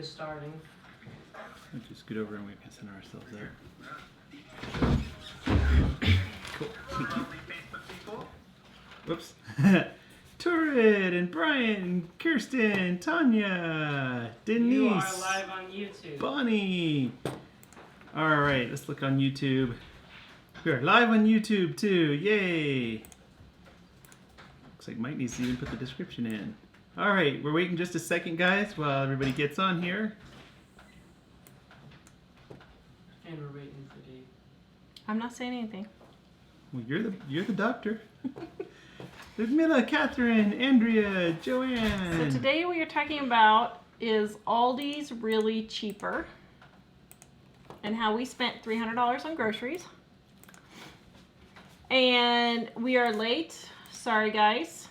Starting. We'll just scoot over and we can center ourselves there. Cool. Whoops. Torrid and Brian, Kirsten, Tanya, Denise. You are live on YouTube. Bonnie. All right, let's look on YouTube. We are live on YouTube too. Yay. Looks like Mike needs to even put the description in. All right, we're waiting just a second, guys, while everybody gets on here. And we're waiting for Dave. I'm not saying anything. Well, you're the doctor. Ludmilla, Catherine, Andrea, Joanne. So today what you're talking about is Aldi's really cheaper and how we spent $300 on groceries. And we are late. Sorry, guys.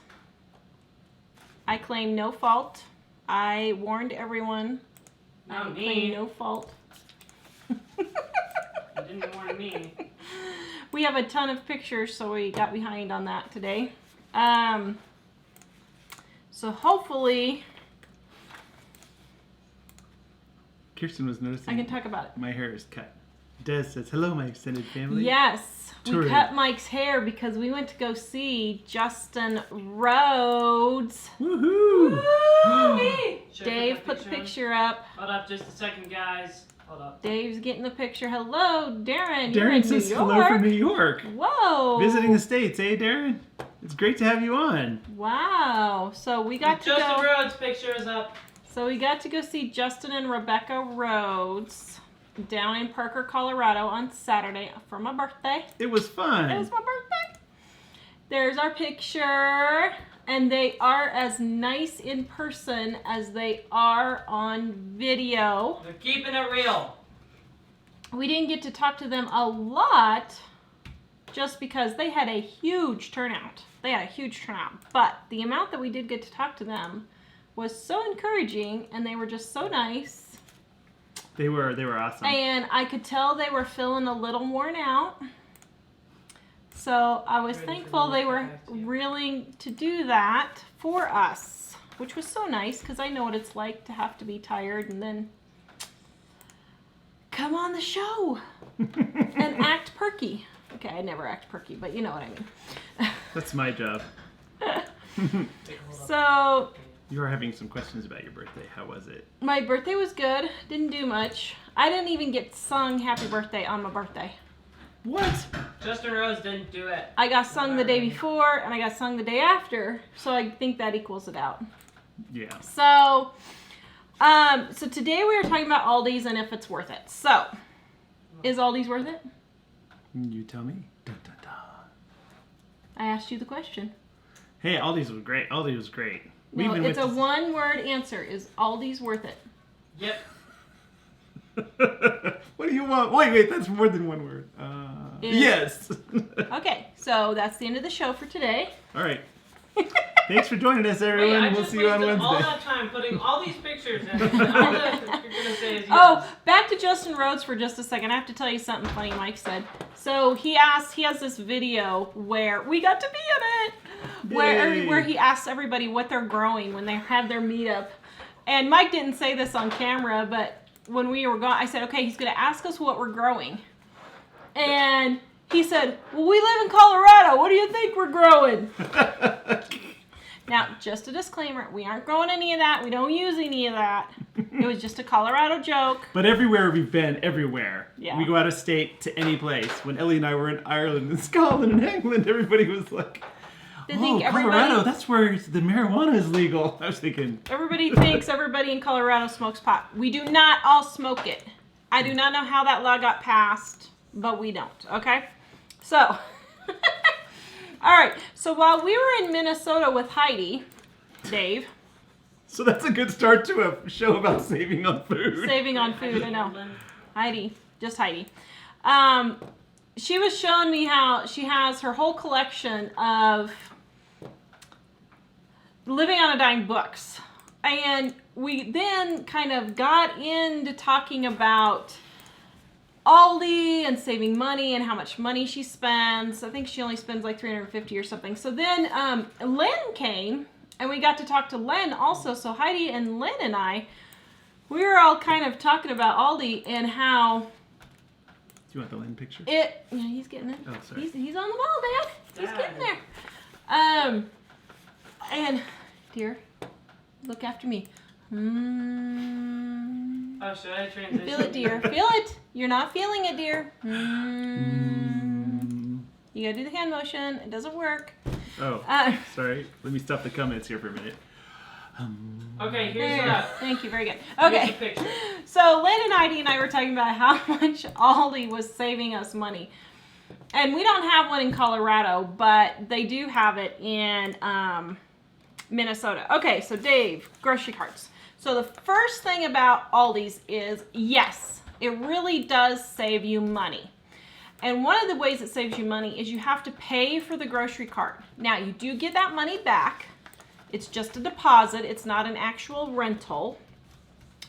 I claim no fault. I warned everyone. Not I me. claim no fault. You didn't warn me. We have a ton of pictures, so we got behind on that today. So hopefully Kirsten was noticing I can talk about it. my hair is cut. Des says, hello, my extended family. Yes, Touring. we cut Mike's hair because we went to go see Justin Rhodes. Woohoo! Should I Dave my put the picture up. Hold up just a second, guys. Hold up. Dave's getting the picture. Hello, Darren. You're Darren in says New hello York. from New York. Whoa. Visiting the States, eh, Darren? It's great to have you on. Wow. So we got to Justin go. Rhodes picture is up. So we got to go see Justin and Rebecca Rhodes down in Parker, Colorado on Saturday for my birthday. It was fun. It was my birthday. There's our picture. And they are as nice in person as they are on video. They're keeping it real. We didn't get to talk to them a lot just because they had a huge turnout. But the amount that we did get to talk to them was so encouraging, and they were just so nice. They were awesome. And I could tell they were feeling a little worn out. So I was Ready for thankful me they to were come back to you. willing to do that for us, which was so nice because I know what it's like to have to be tired and then come on the show and act perky. Okay, I never act perky, but you know what I mean. That's my job. So You are having some questions about your birthday. How was it? my birthday was good. Didn't do much. I didn't even get sung happy birthday on my birthday. What? Justin Rhodes didn't do it. I got sung the day before and I got sung the day after, so I think that equals it out. Yeah. So, so today we were talking about Aldi's and if it's worth it. So, is Aldi's worth it? You tell me. Dun, dun, dun. I asked you the question. Hey, Aldi's was great. Aldi was great. We No, even it's a went to- one-word answer. Is Aldi's worth it? Yep. What do you want? Wait, that's more than one word. Yes. Okay, so that's the end of the show for today. All right. Thanks for joining us, everyone. I We'll just see you on wasted all Wednesday. that time putting all these pictures in. All that you're gonna say is yes. Oh, back to Justin Rhodes for just a second. I have to tell you something funny Mike said. So he has this video where we got to be in it, Yay. where he asks everybody what they're growing when they have their meetup. And Mike didn't say this on camera, but when we were gone, I said, okay, he's going to ask us what we're growing. And he said, well, we live in Colorado. What do you think we're growing? Now, just a disclaimer, we aren't growing any of that. We don't use any of that. It was just a Colorado joke. But everywhere we've been, everywhere. Yeah. We go out of state to any place. When Elly and I were in Ireland and Scotland and England, everybody was like, They think Colorado, that's where the marijuana is legal. I was thinking, Everybody thinks everybody in Colorado smokes pot. We do not all smoke it. I do not know how that law got passed, but we don't, okay? So, all right. So while we were in Minnesota with Heidi, Dave, so that's a good start to a show about saving on food. saving on food, I know. Heidi, just Heidi. She was showing me how she has her whole collection of Living on a Dime books. And we then kind of got into talking about Aldi and saving money and how much money she spends. I think she only spends like $350 or something. So then Len came and we got to talk to Len also. So Heidi and Len and I we were all kind of talking about Aldi and how Do you want the Lynn picture? yeah, he's getting it. Oh, sorry. He's on the ball, Dad. He's Dad. getting there. And dear, look after me. Oh, should I transition? Feel it, dear. Feel it. You're not feeling it, dear. You gotta do the hand motion. It doesn't work. Oh, sorry. Let me stop the comments here for a minute. Okay, here's There. Thank you. Very good. here's Okay. the picture. So Lynn and Heidi and I were talking about how much Aldi was saving us money. And we don't have one in Colorado, but they do have it in Minnesota. Okay, so Dave, grocery carts. So the first thing about Aldi's is, yes, it really does save you money. And one of the ways it saves you money is you have to pay for the grocery cart. Now, you do get that money back. It's just a deposit. It's not an actual rental.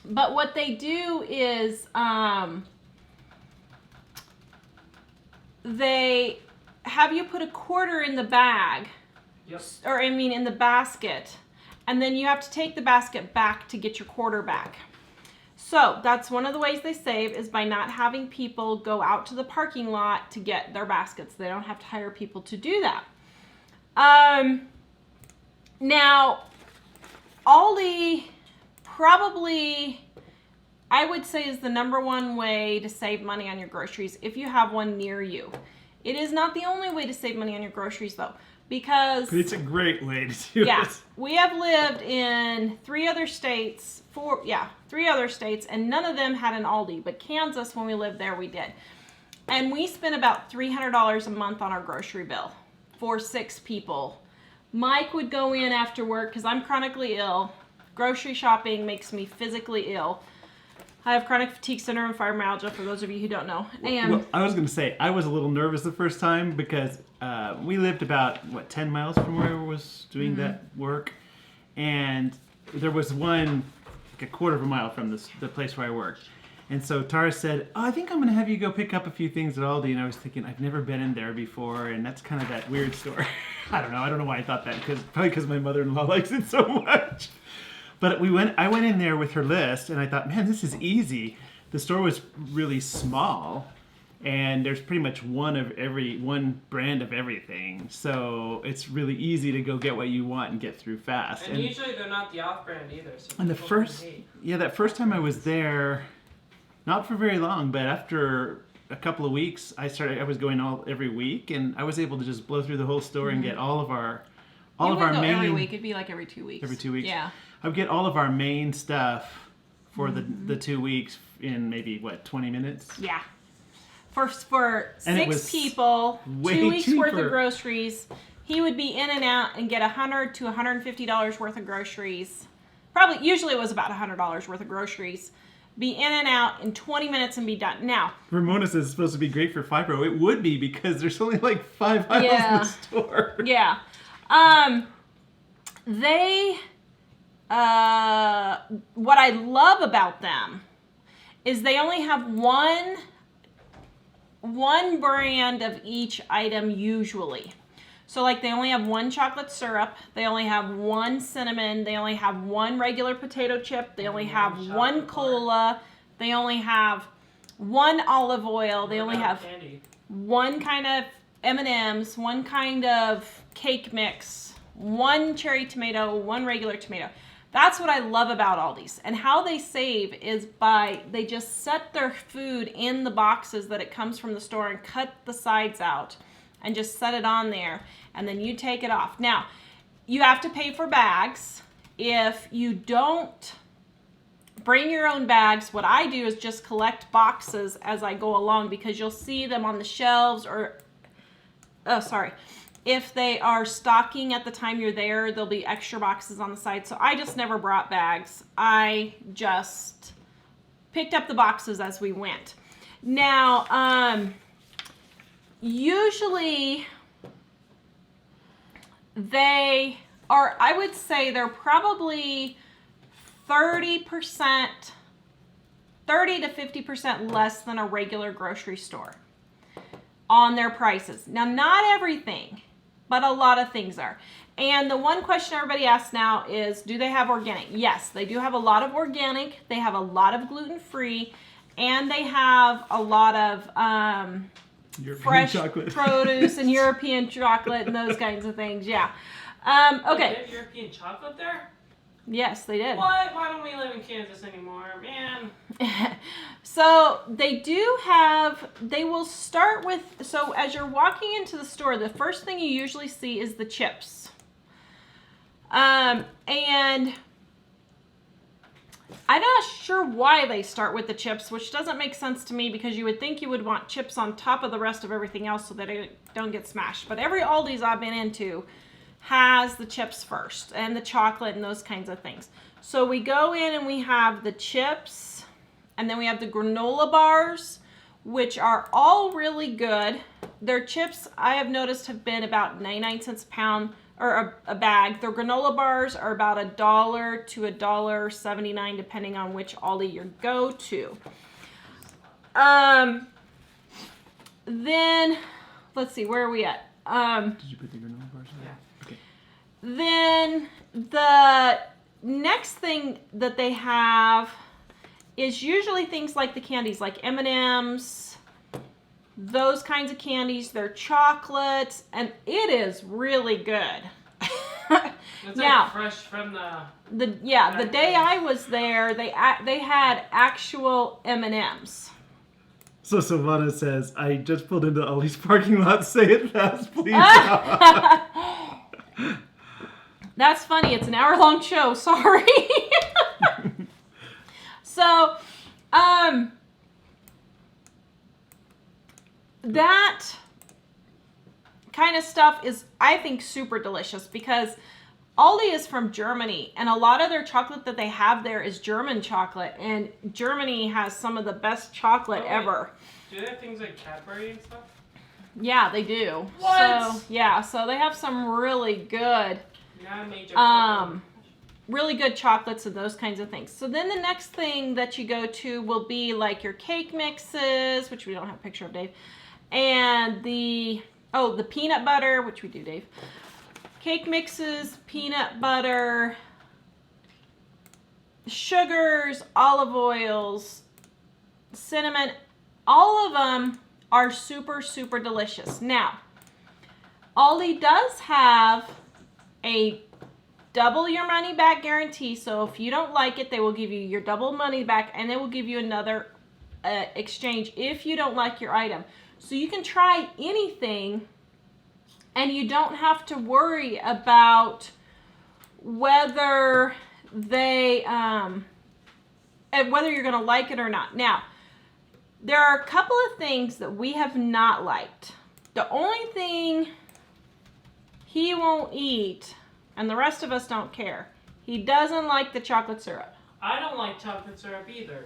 But what they do is they have you put a quarter in the bag, Yep. or I mean in the basket, and then you have to take the basket back to get your quarter back. So that's one of the ways they save, is by not having people go out to the parking lot to get their baskets. They don't have to hire people to do that. Now, Aldi probably, I would say, is the number one way to save money on your groceries if you have one near you. It is not the only way to save money on your groceries, though, because But it's a great way to do yeah, it. we have lived in three other states, and none of them had an Aldi, but Kansas, when we lived there, we did. And we spent about $300 a month on our grocery bill for 6 people. Mike would go in after work because I'm chronically ill. Grocery shopping makes me physically ill. I have chronic fatigue syndrome and fibromyalgia, for those of you who don't know. And Well, I was going to say, I was a little nervous the first time because we lived about, 10 miles from where I was doing that work. And there was one, like a quarter of a mile from the place where I worked. And so Tara said, oh, I think I'm going to have you go pick up a few things at Aldi. And I was thinking, I've never been in there before. And that's kind of that weird store. I don't know why I thought that. Probably because my mother-in-law likes it so much. But I went in there with her list, and I thought, man, this is easy. The store was really small, and there's pretty much one brand of everything. So it's really easy to go get what you want and get through fast. And usually they're not the off-brand either. So And people that first time I was there, not for very long, but after a couple of weeks, I was going every week, and I was able to just blow through the whole store and get all of our main. every week. It'd be like every 2 weeks. Every 2 weeks. Yeah. I would get all of our main stuff for the 2 weeks in maybe 20 minutes. Yeah. For And it 6 was people, way 2 weeks worth cheaper. of groceries, he would be in and out and get $100 to $150 worth of groceries. Usually it was about $100 worth of groceries. Be in and out in 20 minutes and be done. Now, Ramona says it's supposed to be great for fibro. It would be because there's only like 5 aisles in the store. yeah. What I love about them is they only have one brand of each item usually. So like they only have one chocolate syrup, they only have one cinnamon, they only have one regular potato chip, they only have one cola, they only have one olive oil, they only have candy. one kind of M&Ms, one kind of cake mix, one cherry tomato, one regular tomato. That's what I love about Aldi's. And how they save is they just set their food in the boxes that it comes from the store and cut the sides out and just set it on there, and then you take it off. Now, you have to pay for bags. If you don't bring your own bags, what I do is just collect boxes as I go along, because you'll see them on the shelves, if they are stocking at the time you're there, there'll be extra boxes on the side. So I just never brought bags. I just picked up the boxes as we went. Now, usually I would say they're probably 30 to 50% less than a regular grocery store on their prices. Now, not everything but a lot of things are. And the one question everybody asks now is, do they have organic? Yes, they do have a lot of organic. They have a lot of gluten-free, and they have a lot of fresh chocolate. produce and European chocolate and those kinds of things. Yeah. They Okay. have European chocolate there? Yes, they did. What? Why don't we live in Kansas anymore, man? So they do have, they will start with, so as you're walking into the store, the first thing you usually see is the chips. And I'm not sure why they start with the chips, which doesn't make sense to me because you would think you would want chips on top of the rest of everything else so that it don't get smashed. But every Aldi's I've been into has the chips first and the chocolate and those kinds of things. So we go in and we have the chips, and then we have the granola bars, which are all really good. Their chips, I have noticed, have been about 99 cents a pound or a bag. Their granola bars are about $1 to $1.79 depending on which Aldi you go to. Then let's see, where are we at? Did you put the granola bars in there? Yeah. Okay. Then the next thing that they have is usually things like the candies, like M&Ms, those kinds of candies. They're chocolate, and it is really good. It's Now, like fresh from the day I was there, they had actual M&Ms. So Savannah says, I just pulled into Aldi's parking lot. Say it fast, please. That's funny. It's an hour-long show. Sorry. So, that kind of stuff is, I think, super delicious because Aldi is from Germany, and a lot of their chocolate that they have there is German chocolate, and Germany has some of the best chocolate ever. Do they have things like Cadbury and stuff? Yeah, they do. What? So, yeah, so they have some really good Not a major really good chocolates and those kinds of things. So then the next thing that you go to will be like your cake mixes, which we don't have a picture of, Dave, and the peanut butter, which we do, Dave. Cake mixes, peanut butter, sugars, olive oils, cinnamon, all of them are super, super delicious. Now, Aldi does have a double your money back guarantee. So if you don't like it, they will give you your double money back, and they will give you another exchange if you don't like your item. So you can try anything, and you don't have to worry about whether they whether you're going to like it or not. Now, there are a couple of things that we have not liked. The only thing he won't eat, and the rest of us don't care, he doesn't like the chocolate syrup. I don't like chocolate syrup either.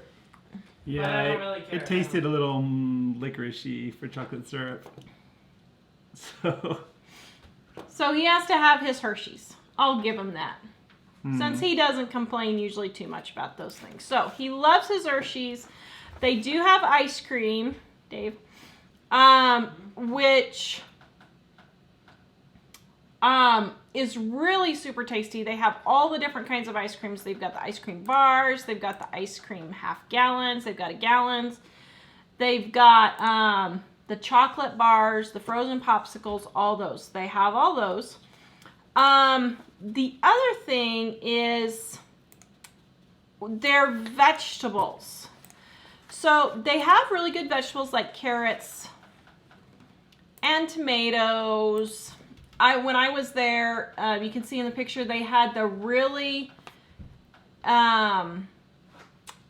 Yeah, But I don't really care. it tasted a little licorice-y for chocolate syrup. So he has to have his Hershey's. I'll give him that. Since he doesn't complain usually too much about those things. So he loves his Hershey's. They do have ice cream, Dave, which is really super tasty. They have all the different kinds of ice creams. They've got the ice cream bars. They've got the ice cream half gallons. They've got a gallons. They've got the chocolate bars, the frozen popsicles, all those. They have all those. The other thing is their vegetables. So they have really good vegetables like carrots and tomatoes. When I was there, you can see in the picture, they had the really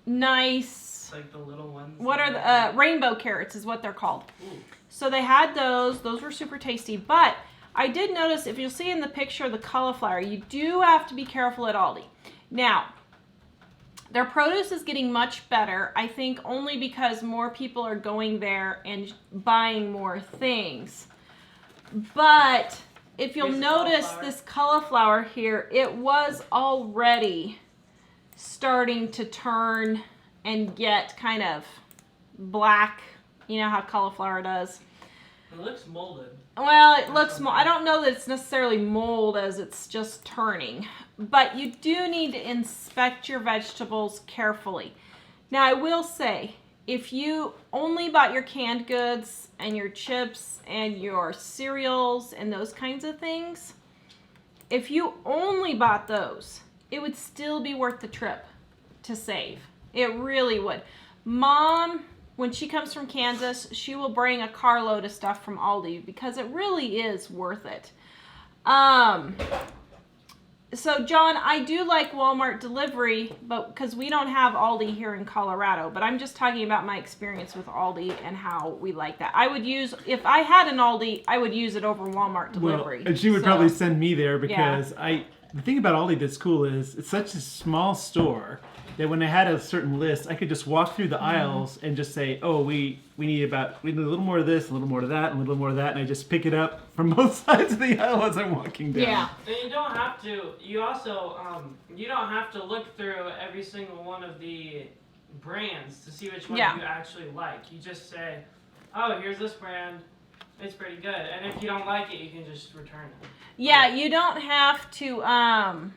nice, Like the little ones. what are the, rainbow carrots is what they're called. Ooh. So they had those were super tasty, but I did notice, if you'll see in the picture, the cauliflower, you do have to be careful at Aldi. Now, their produce is getting much better, I think only because more people are going there and buying more things. But if you'll Here's the notice cauliflower. this cauliflower here, it was already starting to turn and get kind of black. You know how cauliflower does. It looks molded. Well, it looks I don't know that it's necessarily mold as it's just turning. But you do need to inspect your vegetables carefully. Now, I will say, if you only bought your canned goods and your chips and your cereals and those kinds of things, if you only bought those, it would still be worth the trip to save. It really would. Mom, when she comes from Kansas, she will bring a carload of stuff from Aldi because it really is worth it. So, John, I do like Walmart delivery, but because we don't have Aldi here in Colorado, but I'm just talking about my experience with Aldi and how we like that. I would use, if I had an Aldi, I would use it over Walmart delivery. Well, and she would probably send me there because the thing about Aldi that's cool is it's such a small store that when I had a certain list, I could just walk through the aisles and just say, oh, we need a little more of this, a little more of that, and a little more of that, and I just pick it up from both sides of the aisle as I'm walking down. Yeah. And you don't have to, you also, you don't have to look through every single one of the brands to see which one you actually like. You just say, oh, here's this brand, it's pretty good. And if you don't like it, you can just return it. Yeah, you don't have to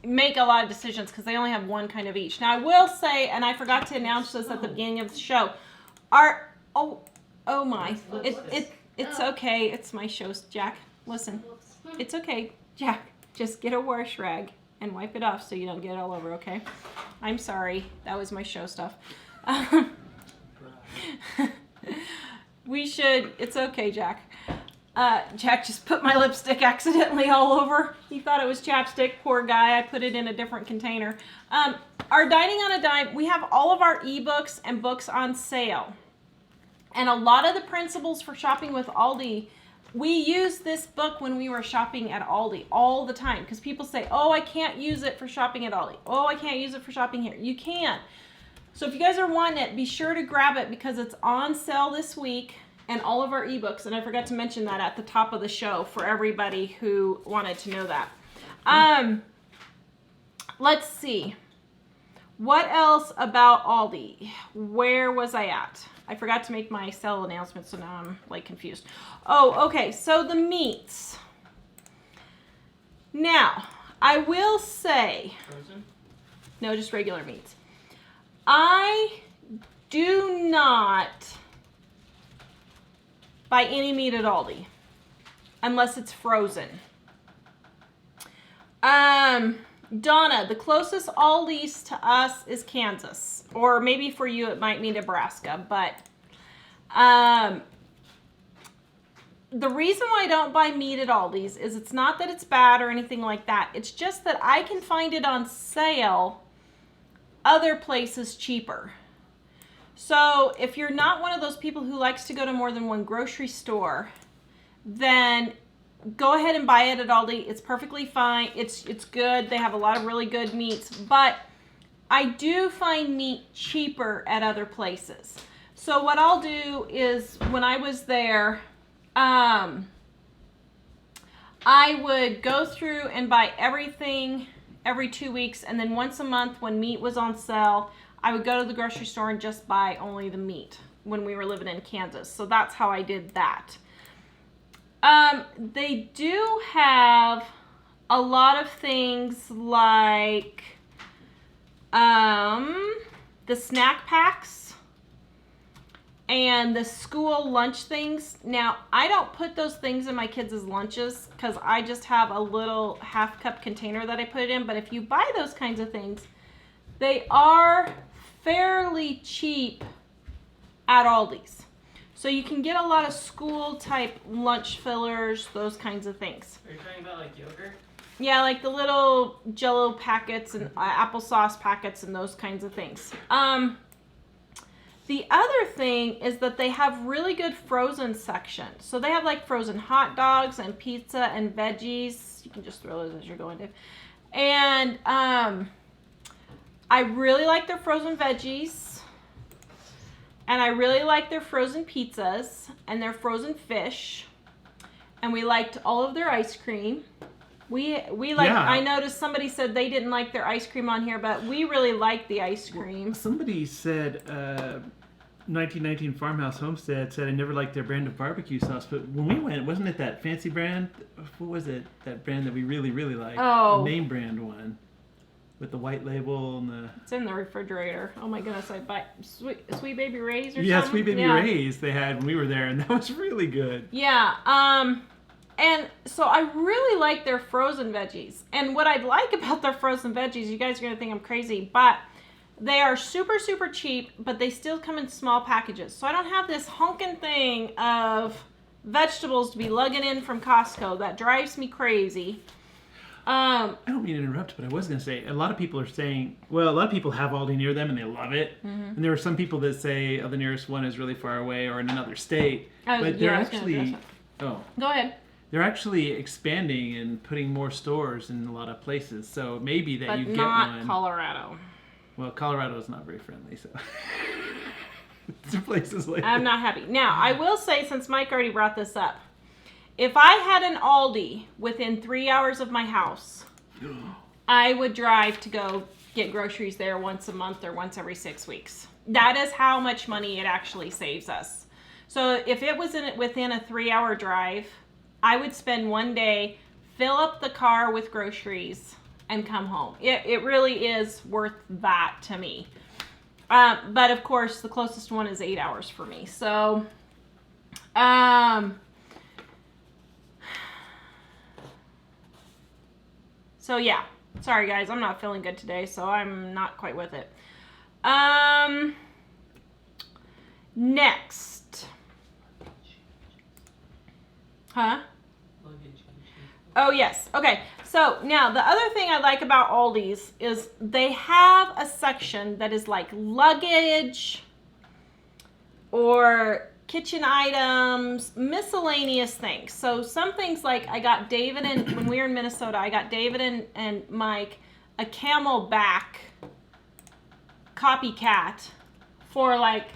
make a lot of decisions because they only have one kind of each. Now, I will say, and I forgot to announce this at the beginning of the show, it's okay. It's my show, Jack. Listen, it's okay, Jack. Just get a wash rag and wipe it off so you don't get it all over, okay? I'm sorry. That was my show stuff. It's okay, Jack. Jack just put my lipstick accidentally all over. He thought it was chapstick. Poor guy. I put it in a different container. Our Dining on a Dime, we have all of our ebooks and books on sale. And a lot of the principles for shopping with Aldi, we use this book when we were shopping at Aldi all the time. Because people say, oh, I can't use it for shopping at Aldi. Oh, I can't use it for shopping here. You can. So if you guys are wanting it, be sure to grab it because it's on sale this week. And all of our ebooks, and I forgot to mention that at the top of the show for everybody who wanted to know that. Let's see. What else about Aldi? Where was I at? I forgot to make my sale announcement, so now I'm like confused. Oh, okay, so the meats. Now, I will say... Frozen? No, just regular meats. I do not... buy any meat at Aldi unless it's frozen. Donna, the closest Aldi's to us is Kansas, or maybe for you it might mean Nebraska, but the reason why I don't buy meat at Aldi's is it's not that it's bad or anything like that. It's just that I can find it on sale other places cheaper. So if you're not one of those people who likes to go to more than one grocery store, then go ahead and buy it at Aldi. It's perfectly fine. It's good. They have a lot of really good meats. But I do find meat cheaper at other places. So what I'll do is when I was there, I would go through and buy everything every 2 weeks. And then once a month when meat was on sale, I would go to the grocery store and just buy only the meat when we were living in Kansas. So that's how I did that. They do have a lot of things like the snack packs and the school lunch things. Now, I don't put those things in my kids' lunches because I just have a little half-cup container that I put it in. But if you buy those kinds of things, they are fairly cheap at Aldi's. So you can get a lot of school type lunch fillers, those kinds of things. Are you talking about like yogurt? Yeah, like the little Jell-O packets and applesauce packets and those kinds of things. The other thing is that they have really good frozen section. So they have like frozen hot dogs and pizza and veggies. You can just throw those as you're going to. And I really like their frozen veggies, and I really like their frozen pizzas and their frozen fish, and we liked all of their ice cream. We like. Yeah. I noticed somebody said they didn't like their ice cream on here, but we really like the ice cream. Well, somebody said 1919 Farmhouse Homestead said I never liked their brand of barbecue sauce, but when we went, wasn't it that fancy brand? What was it? That brand that we really, really liked? Oh. The name brand one. With the white label and the... It's in the refrigerator. Oh my goodness, I buy Sweet Baby Ray's or something? Yeah, Sweet Baby Ray's they had when we were there, and that was really good. Yeah, and so I really like their frozen veggies. And what I like about their frozen veggies, you guys are going to think I'm crazy, but they are super, super cheap, but they still come in small packages. So I don't have this honking thing of vegetables to be lugging in from Costco. That drives me crazy. I don't mean to interrupt, but I was going to say, a lot of people are saying, well, a lot of people have Aldi near them and they love it. And there are some people that say, oh, the nearest one is really far away or in another state. But they're actually, Go ahead. They're actually expanding and putting more stores in a lot of places. So maybe that you get one. But not Colorado. Well, Colorado is not very friendly, so. It's places like I'm not happy. Now, I will say, since Mike already brought this up, if I had an Aldi within 3 hours of my house, I would drive to go get groceries there once a month or once every 6 weeks. That is how much money it actually saves us. So if it was within a 3-hour drive, I would spend one day, fill up the car with groceries, and come home. It really is worth that to me. But of course, the closest one is 8 hours for me. So, So yeah, sorry guys, I'm not feeling good today, so I'm not quite with it. Next. Huh? Oh yes, okay. So now the other thing I like about Aldi's is they have a section that is like luggage or kitchen items, miscellaneous things. So some things like I got David and when we were in Minnesota, I got David and Mike a Camelback copycat for like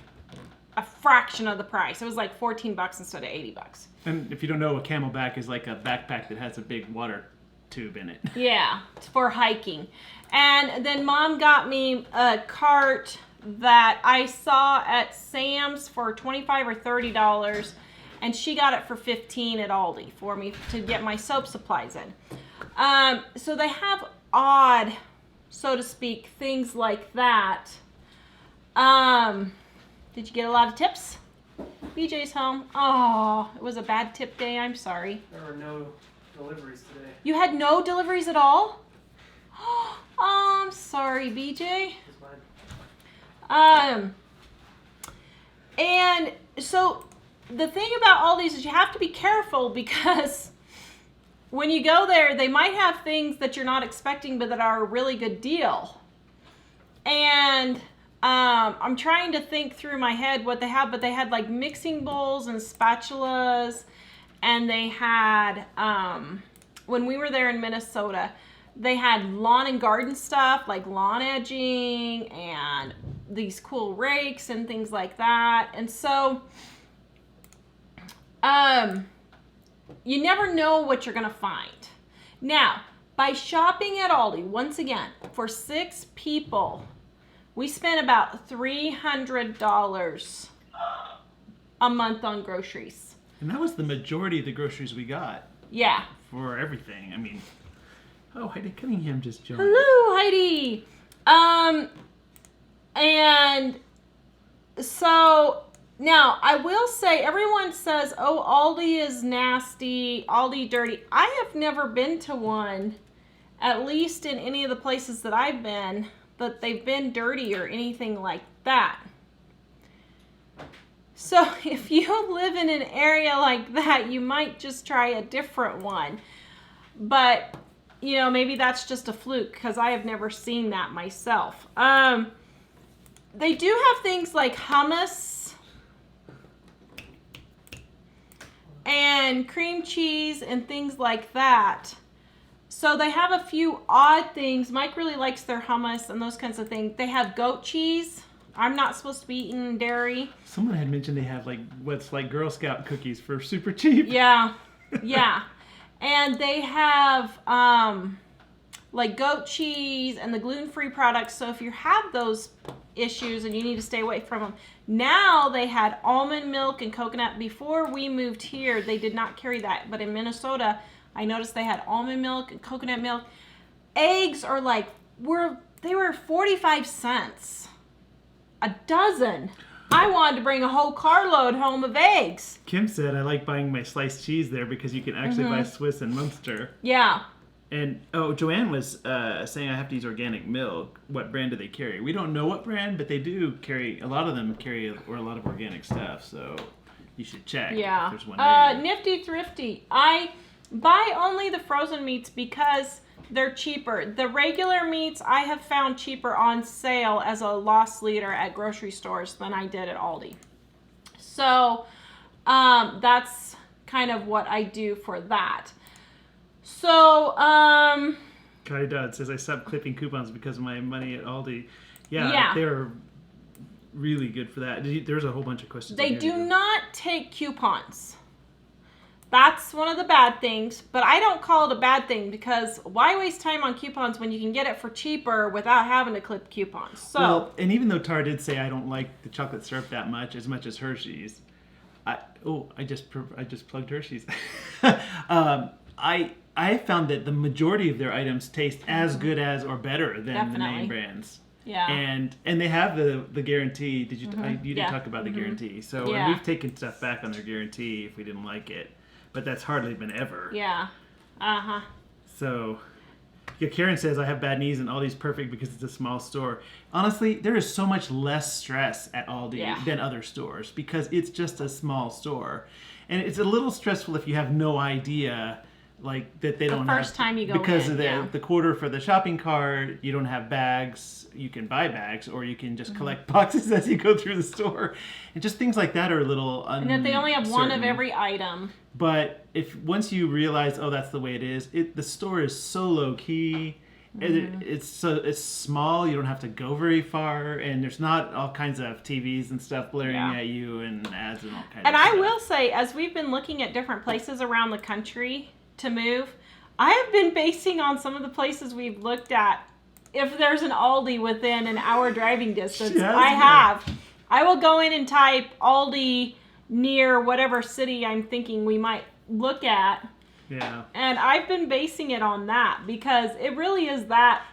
a fraction of the price. It was like $14 instead of $80. And if you don't know, a Camelback is like a backpack that has a big water tube in it. Yeah, it's for hiking. And then Mom got me a cart that I saw at Sam's for $25 or $30, and she got it for $15 at Aldi for me to get my soap supplies in. So they have odd, so to speak, things like that. Did you get a lot of tips? BJ's home. Oh, it was a bad tip day. I'm sorry. There were no deliveries today. You had no deliveries at all? Oh, I'm sorry, BJ. And so the thing about all these is you have to be careful because when you go there, they might have things that you're not expecting, but that are a really good deal. And I'm trying to think through my head what they have, but they had like mixing bowls and spatulas, and they had, when we were there in Minnesota, they had lawn and garden stuff like lawn edging and these cool rakes and things like that. And so, you never know what you're going to find. Now, by shopping at Aldi, once again, for 6 people, we spent about $300 a month on groceries. And that was the majority of the groceries we got. Yeah. For everything. I mean, oh, Heidi Cunningham just joined. Hello, Heidi. And so now I will say, everyone says, oh, Aldi is nasty, Aldi dirty. I have never been to one, at least in any of the places that I've been, that they've been dirty or anything like that. So if you live in an area like that, you might just try a different one. But, you know, maybe that's just a fluke because I have never seen that myself. They do have things like hummus and cream cheese and things like that. So they have a few odd things. Mike really likes their hummus and those kinds of things. They have goat cheese. I'm not supposed to be eating dairy. Someone had mentioned they have like what's like Girl Scout cookies for super cheap. Yeah, yeah. And they have like goat cheese and the gluten-free products. So if you have those issues and you need to stay away from them. Now they had almond milk and coconut. Before we moved here, they did not carry that. But in Minnesota, I noticed they had almond milk and coconut milk. Eggs are like, they were 45 cents a dozen. I wanted to bring a whole carload home of eggs. Kim said, I like buying my sliced cheese there because you can actually buy Swiss and Munster. Yeah. And, Joanne was saying I have to use organic milk. What brand do they carry? We don't know what brand, but they do carry, a lot of them carry a lot of organic stuff. So you should check. Yeah. If there's one near you. Nifty Thrifty. I buy only the frozen meats because they're cheaper. The regular meats I have found cheaper on sale as a loss leader at grocery stores than I did at Aldi. So that's kind of what I do for that. So, Kai Dodd says I stopped clipping coupons because of my money at Aldi. Yeah. Yeah. They're really good for that. There's a whole bunch of questions. They do not take coupons. That's one of the bad things, but I don't call it a bad thing because why waste time on coupons when you can get it for cheaper without having to clip coupons? So, well, and even though Tara did say I don't like the chocolate syrup that much as Hershey's, I just plugged Hershey's. I found that the majority of their items taste as good as or better than the name brands. Yeah. And they have the guarantee. Did you? You didn't talk about the guarantee. So and we've taken stuff back on their guarantee if we didn't like it, but that's hardly been ever. Yeah. Uh-huh. So, yeah, Karen says I have bad knees and Aldi's perfect because it's a small store. Honestly, there is so much less stress at Aldi than other stores because it's just a small store, and it's a little stressful if you have no idea. Like that they don't have, first time you go because in, of the quarter for the shopping cart, you don't have bags. You can buy bags, or you can just collect boxes as you go through the store, and just things like that are a little uncertain. And that they only have one of every item. But once you realize, that's the way it is. The store is so low key. It's small. You don't have to go very far, and there's not all kinds of TVs and stuff blaring at you and ads and all kinds. And of stuff. I will say, as we've been looking at different places around the country to move, I have been basing on some of the places we've looked at. If there's an Aldi within an hour driving distance, I will go in and type Aldi near whatever city I'm thinking we might look at. Yeah. And I've been basing it on that because it really is that,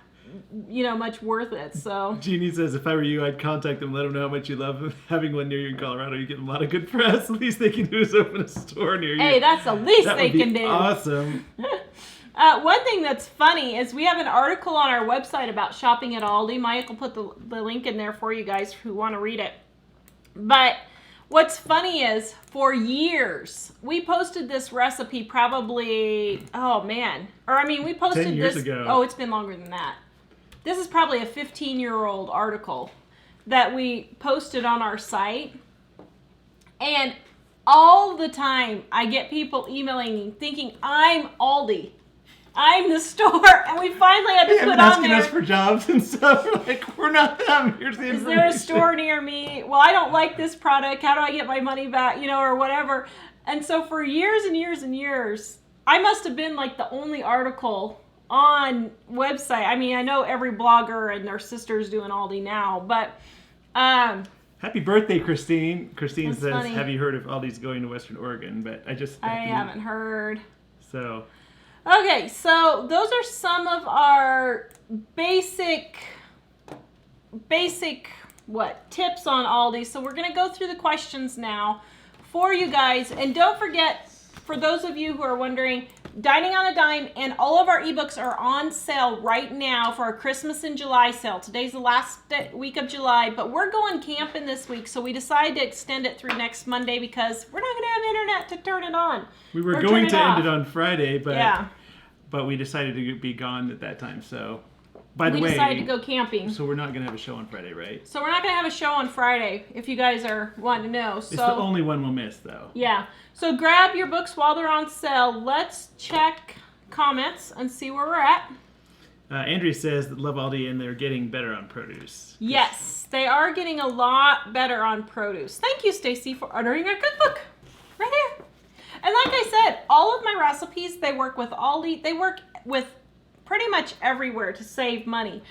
much worth it. So Jeannie says, if I were you, I'd contact them, let them know how much you love having one near you in Colorado. You get a lot of good press. The least they can do is open a store near you. Hey, that's the least they can do. Awesome. One thing that's funny is we have an article on our website about shopping at Aldi. Mike will put the link in there for you guys who want to read it. But what's funny is, for years, we posted this recipe probably, we posted 10 years this ago. Oh, it's been longer than that. This is probably a 15-year-old article that we posted on our site. And all the time, I get people emailing me thinking I'm Aldi. I'm the store. And we finally had to put on asking there. us for jobs and stuff. We're not them. Here's the information. Is there a store near me? Well, I don't like this product. How do I get my money back? Or whatever. And so for years and years and years, I must have been like the only article on website. I mean, I know every blogger and their sister's doing Aldi now, but happy birthday, Christine. Christine That's says, funny. have you heard if Aldi's going to Western Oregon? But I haven't heard. So. Okay, so those are some of our basic tips on Aldi. So we're going to go through the questions now for you guys. And don't forget, for those of you who are wondering, Dining on a Dime and all of our ebooks are on sale right now for our Christmas in July sale. Today's the last week of July, but we're going camping this week, so we decided to extend it through next Monday because we're not going to have internet to turn it on. We were going to end it on Friday, but we decided to be gone at that time. So, by the way, we decided to go camping. So we're not going to have a show on Friday, right? So we're not going to have a show on Friday, if you guys are wanting to know. It's the only one we'll miss, though. Yeah. So grab your books while they're on sale. Let's check comments and see where we're at. Andrea says that love Aldi and they're getting better on produce. Yes, they are getting a lot better on produce. Thank you, Stacy, for ordering our cookbook. Right here. And like I said, all of my recipes, they work with Aldi. They work with pretty much everywhere to save money.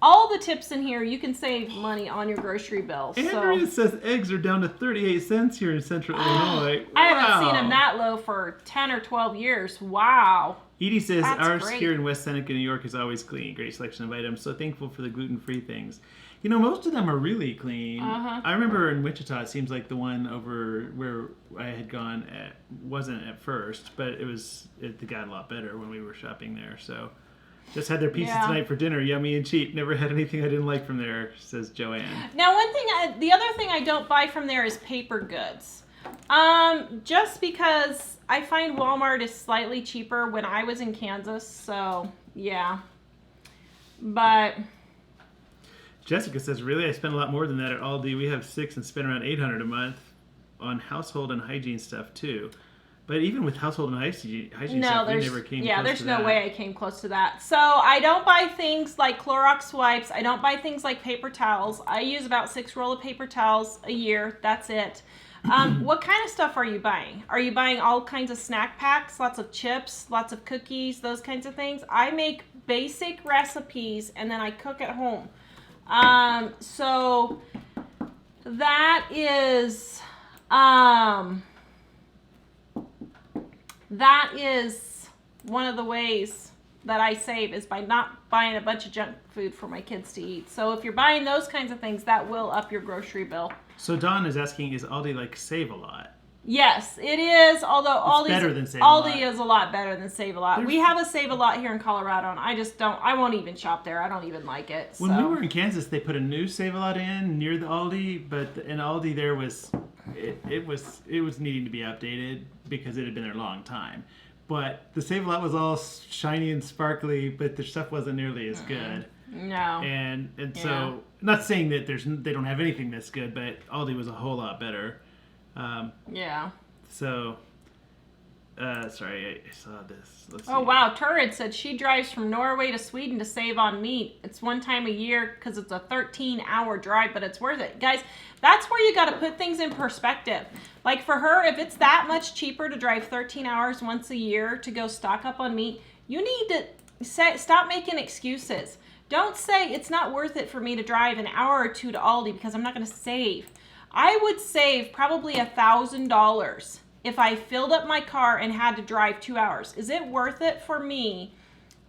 all the tips in here, you can save money on your grocery bills. Andrea says eggs are down to 38 cents here in Central Illinois. I haven't seen them that low for 10 or 12 years. Wow. Edie says That's ours great. here in West Seneca, New York is always clean. Great selection of items. So thankful for the gluten-free things. You know, most of them are really clean. I remember in Wichita, it seems like the one over where I had gone wasn't at first, but it got a lot better when we were shopping there. So just had their pizza tonight for dinner. Yummy and cheap. Never had anything I didn't like from there, says Joanne. Now, the other thing I don't buy from there is paper goods. Just because I find Walmart is slightly cheaper when I was in Kansas. So, yeah. But... Jessica says, really? I spend a lot more than that at Aldi. We have 6 and spend around $800 a month on household and hygiene stuff, too. But even with household and hygiene stuff, we never came close to that. Yeah, there's no way I came close to that. So I don't buy things like Clorox wipes. I don't buy things like paper towels. I use about 6 rolls of paper towels a year. That's it. What kind of stuff are you buying? Are you buying all kinds of snack packs, lots of chips, lots of cookies, those kinds of things? I make basic recipes and then I cook at home. So that is one of the ways that I save is by not buying a bunch of junk food for my kids to eat. So if you're buying those kinds of things, that will up your grocery bill. So Dawn is asking, is Aldi like Save a Lot? Yes, it is. Although Aldi is a lot better than Save a Lot. We have a Save a Lot here in Colorado, and I won't even shop there. I don't even like it. When we were in Kansas, they put a new Save a Lot in near the Aldi, but in Aldi there was it was needing to be updated because it had been there a long time. But the Save a Lot was all shiny and sparkly, but the stuff wasn't nearly as good. No. And so, not saying that they don't have anything that's good, but Aldi was a whole lot better. Yeah. So, sorry, I saw this. Let's see. Oh, wow. Turid said she drives from Norway to Sweden to save on meat. It's one time a year because it's a 13-hour drive, but it's worth it. Guys, that's where you got to put things in perspective. Like for her, if it's that much cheaper to drive 13 hours once a year to go stock up on meat, you need to stop making excuses. Don't say it's not worth it for me to drive an hour or two to Aldi because I'm not going to save. I would save probably $1,000 if I filled up my car and had to drive 2 hours. Is it worth it for me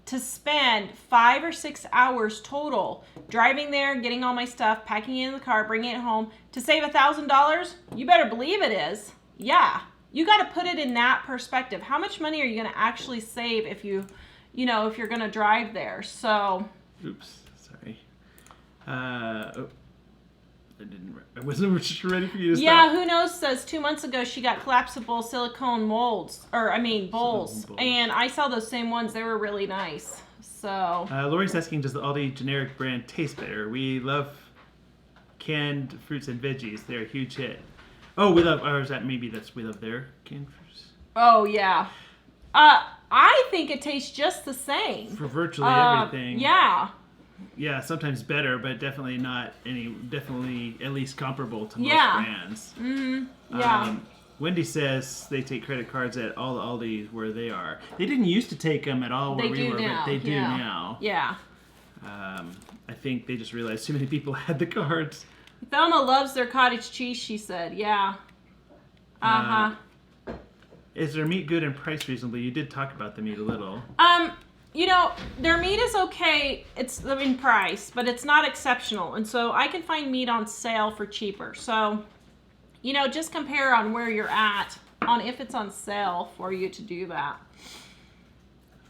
to spend 5 or 6 hours total driving there, getting all my stuff, packing it in the car, bringing it home to save $1,000? You better believe it is. Yeah. You got to put it in that perspective. How much money are you going to actually save if you're going to drive there? So. Oops. Sorry. I wasn't ready for you to stop. Yeah, who knows says 2 months ago she got collapsible silicone bowls. And I saw those same ones. They were really nice. So. Lori's asking, does the Aldi generic brand taste better? We love canned fruits and veggies. They're a huge hit. Oh, we love, or is that maybe we love their canned fruits? Oh, yeah. I think it tastes just the same. For virtually everything. Yeah. Yeah, sometimes better, but definitely at least comparable to most brands. Mm-hmm. Yeah. Wendy says they take credit cards at all the Aldis where they are. They didn't used to take them at all where we were, but they do now. Yeah. I think they just realized too many people had the cards. Thelma loves their cottage cheese, she said. Yeah. Uh-huh. Is their meat good and priced reasonably? You did talk about the meat a little. Their meat is okay. It's in price, but it's not exceptional. And so I can find meat on sale for cheaper. So, just compare on where you're at on if it's on sale for you to do that.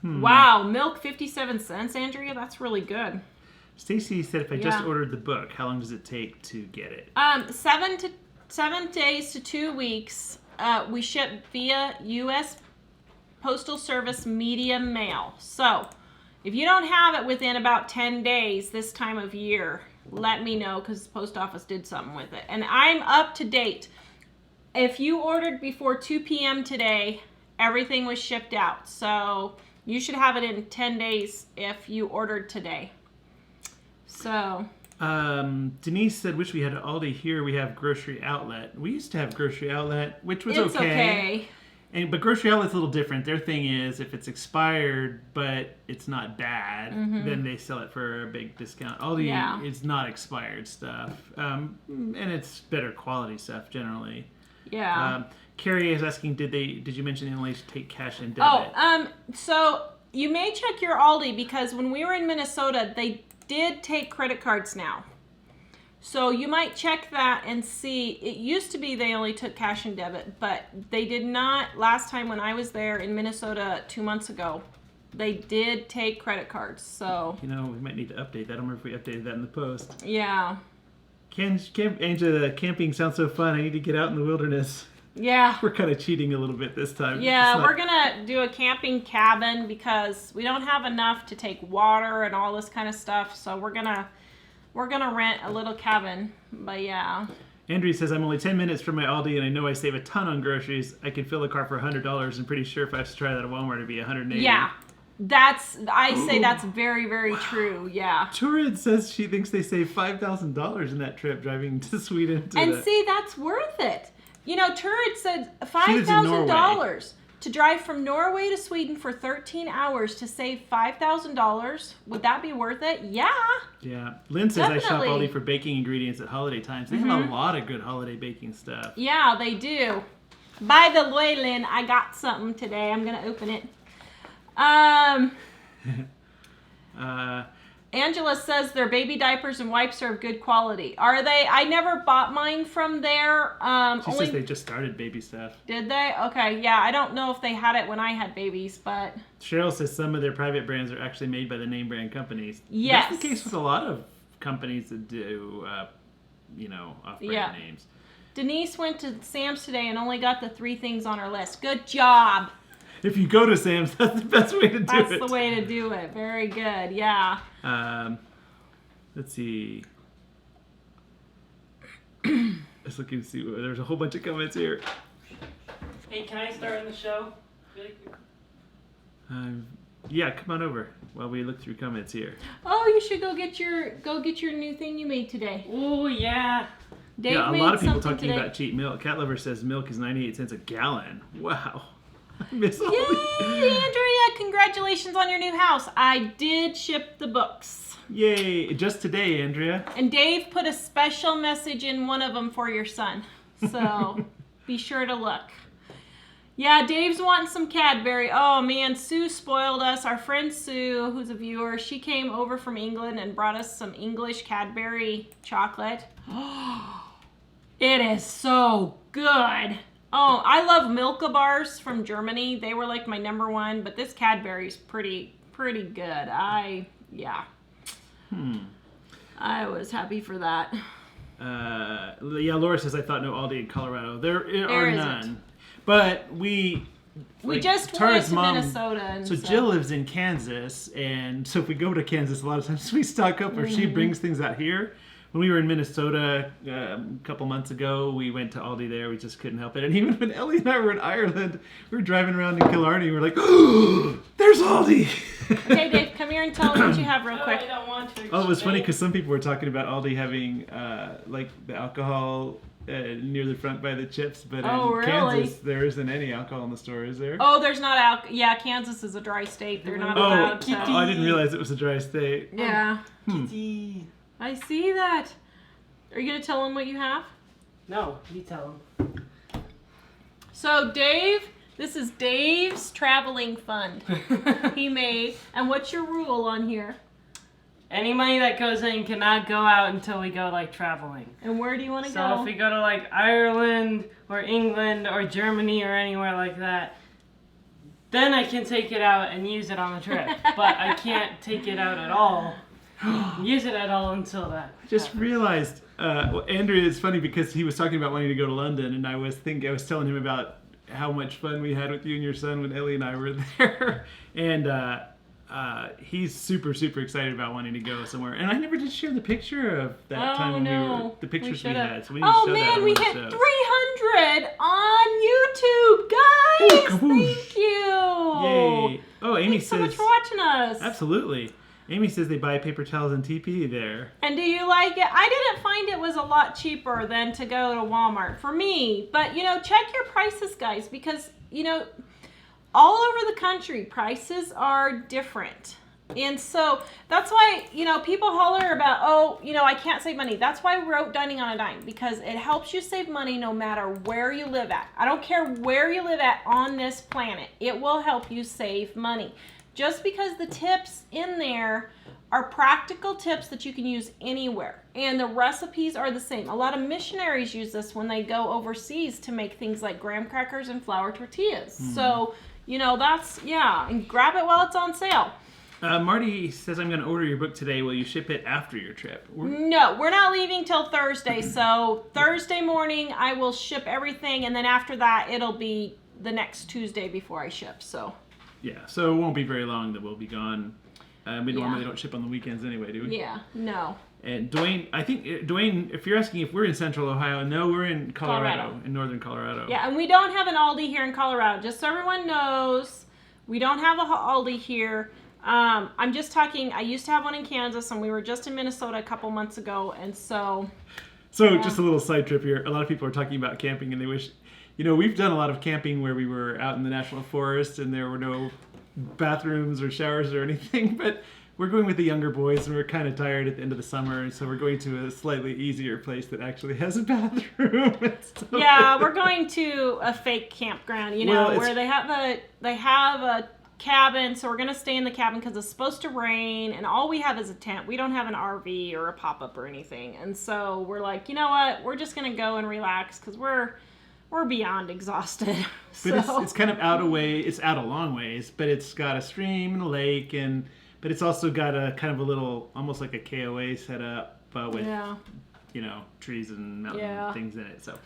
Wow, milk 57 cents, Andrea. That's really good. Stacy said if I just ordered the book, how long does it take to get it? 7 days to 2 weeks. We ship via U.S. Postal Service medium mail. So, if you don't have it within about 10 days this time of year, let me know because the post office did something with it. And I'm up to date. If you ordered before 2 p.m. today, everything was shipped out. So, you should have it in 10 days if you ordered today. So. Denise said, wish we had Aldi here. We have Grocery Outlet. We used to have Grocery Outlet, which was okay. But Grocery Outlet's a little different. Their thing is if it's expired but it's not bad, then they sell it for a big discount. Aldi is not expired stuff, and it's better quality stuff generally. Yeah. Carrie is asking, did you mention they only take cash and debit? So you may check your Aldi because when we were in Minnesota, they did take credit cards now. So you might check that and see. It used to be they only took cash and debit, but they did not last time when I was there in Minnesota 2 months ago. They did take credit cards. So we might need to update that. I don't remember if we updated that in the post. Yeah. Angela, camping sounds so fun. I need to get out in the wilderness. Yeah. We're kind of cheating a little bit this time. Yeah, we're going to do a camping cabin because we don't have enough to take water and all this kind of stuff. So we're going to rent a little cabin. But yeah. Andrea says, I'm only 10 minutes from my Aldi and I know I save a ton on groceries. I can fill the car for $100. I'm pretty sure if I have to try that at Walmart, it'd be $180. Yeah. I say that's very, very true. Yeah. Tawra says she thinks they save $5,000 in that trip driving to Sweden. See, that's worth it. Tawra said $5,000 to drive from Norway to Sweden for 13 hours to save $5,000. Would that be worth it? Yeah. Yeah. Lynn says I shop Aldi for baking ingredients at holiday times. They have a lot of good holiday baking stuff. Yeah, they do. By the way, Lynn, I got something today. I'm going to open it. Angela says their baby diapers and wipes are of good quality. Are they? I never bought mine from there. She says they just started baby stuff. Did they? Okay, yeah. I don't know if they had it when I had babies, but... Cheryl says some of their private brands are actually made by the name brand companies. Yes. That's the case with a lot of companies that do, off-brand names. Denise went to Sam's today and only got the 3 things on her list. Good job. If you go to Sam's, that's the best way to do it. That's the way to do it. Very good. Yeah. Let's see. Let's look and see. There's a whole bunch of comments here. Hey, can I start on the show? Yeah, come on over while we look through comments here. Oh, you should go get your new thing you made today. Oh yeah. Dave a lot of people talking today about cheap milk. Cat Lover says milk is 98 cents a gallon. Wow. Miss Aldi. Yay, Andrea! Congratulations on your new house. I did ship the books. Yay! Just today, Andrea. And Dave put a special message in one of them for your son. So be sure to look. Yeah, Dave's wanting some Cadbury. Oh man, Sue spoiled us. Our friend Sue, who's a viewer, she came over from England and brought us some English Cadbury chocolate. It is so good. Oh, I love Milka bars from Germany. They were like my number one, but this Cadbury's pretty good. I was happy for that. Laura says I thought no Aldi in Colorado. There are none. But we just went to Minnesota. And so Jill lives in Kansas, and so if we go to Kansas, a lot of times we stock up, or she brings things out here. When we were in Minnesota a couple months ago, we went to Aldi there. We just couldn't help it. And even when Elly and I were in Ireland, we were driving around in Killarney. We were like, oh, there's Aldi. Okay, Dave, come here and tell them what you have real quick. I don't want to. Oh, it was funny because some people were talking about Aldi having like the alcohol near the front by the chips. But in Kansas, there isn't any alcohol in the store, is there? Oh, there's not alcohol. Yeah, Kansas is a dry state. They're not allowed to. Oh, I didn't realize it was a dry state. Yeah. I see that. Are you going to tell them what you have? No, you tell them. So, Dave, this is Dave's traveling fund he made. And what's your rule on here? Any money that goes in cannot go out until we go, traveling. And where do you want to go? So if we go to, Ireland or England or Germany or anywhere like that, then I can take it out and use it on the trip. But I can't take it out at all. Use it at all until that. Just realized, Andrea, it's funny because he was talking about wanting to go to London, and I was telling him about how much fun we had with you and your son when Elly and I were there, and he's super, super excited about wanting to go somewhere. And I never did share the picture of that time when the pictures we had. So we need to show that on we hit 300 on YouTube, guys! Oh, thank you! Yay! Oh, Amy Thanks so much for watching us. Absolutely. Amy says they buy paper towels and TP there. And do you like it? I didn't find it was a lot cheaper than to go to Walmart for me. But, check your prices, guys, because, all over the country, prices are different. And so that's why, people holler about, I can't save money. That's why I wrote Dining on a Dime, because it helps you save money no matter where you live at. I don't care where you live at on this planet. It will help you save money. Just because the tips in there are practical tips that you can use anywhere. And the recipes are the same. A lot of missionaries use this when they go overseas to make things like graham crackers and flour tortillas. So, and grab it while it's on sale. Marty says, I'm going to order your book today. Will you ship it after your trip? No, we're not leaving till Thursday. So Thursday morning, I will ship everything. And then after that, it'll be the next Tuesday before I ship. So. Yeah, so it won't be very long that we'll be gone. We normally don't ship on the weekends anyway, do we? Yeah, no. And Dwayne, if you're asking if we're in Central Ohio, no, we're in Colorado. In northern Colorado. Yeah, and we don't have an Aldi here in Colorado. Just so everyone knows, we don't have a Aldi here. I'm just talking, I used to have one in Kansas, and we were just in Minnesota a couple months ago, and so... So, just a little side trip here. A lot of people are talking about camping, and they wish... we've done a lot of camping where we were out in the National Forest, and there were no bathrooms or showers or anything, but we're going with the younger boys, and we're kind of tired at the end of the summer, and so we're going to a slightly easier place that actually has a bathroom. Yeah, we're going to a fake campground, where they have a cabin, so we're going to stay in the cabin because it's supposed to rain, and all we have is a tent. We don't have an RV or a pop-up or anything, and so we're like, you know what, we're just going to go and relax because we're beyond exhausted. But it's kind of out a way. It's out a long ways, but it's got a stream and a lake, but it's also got a kind of a little, almost like a KOA set up with, trees and mountain things in it. So,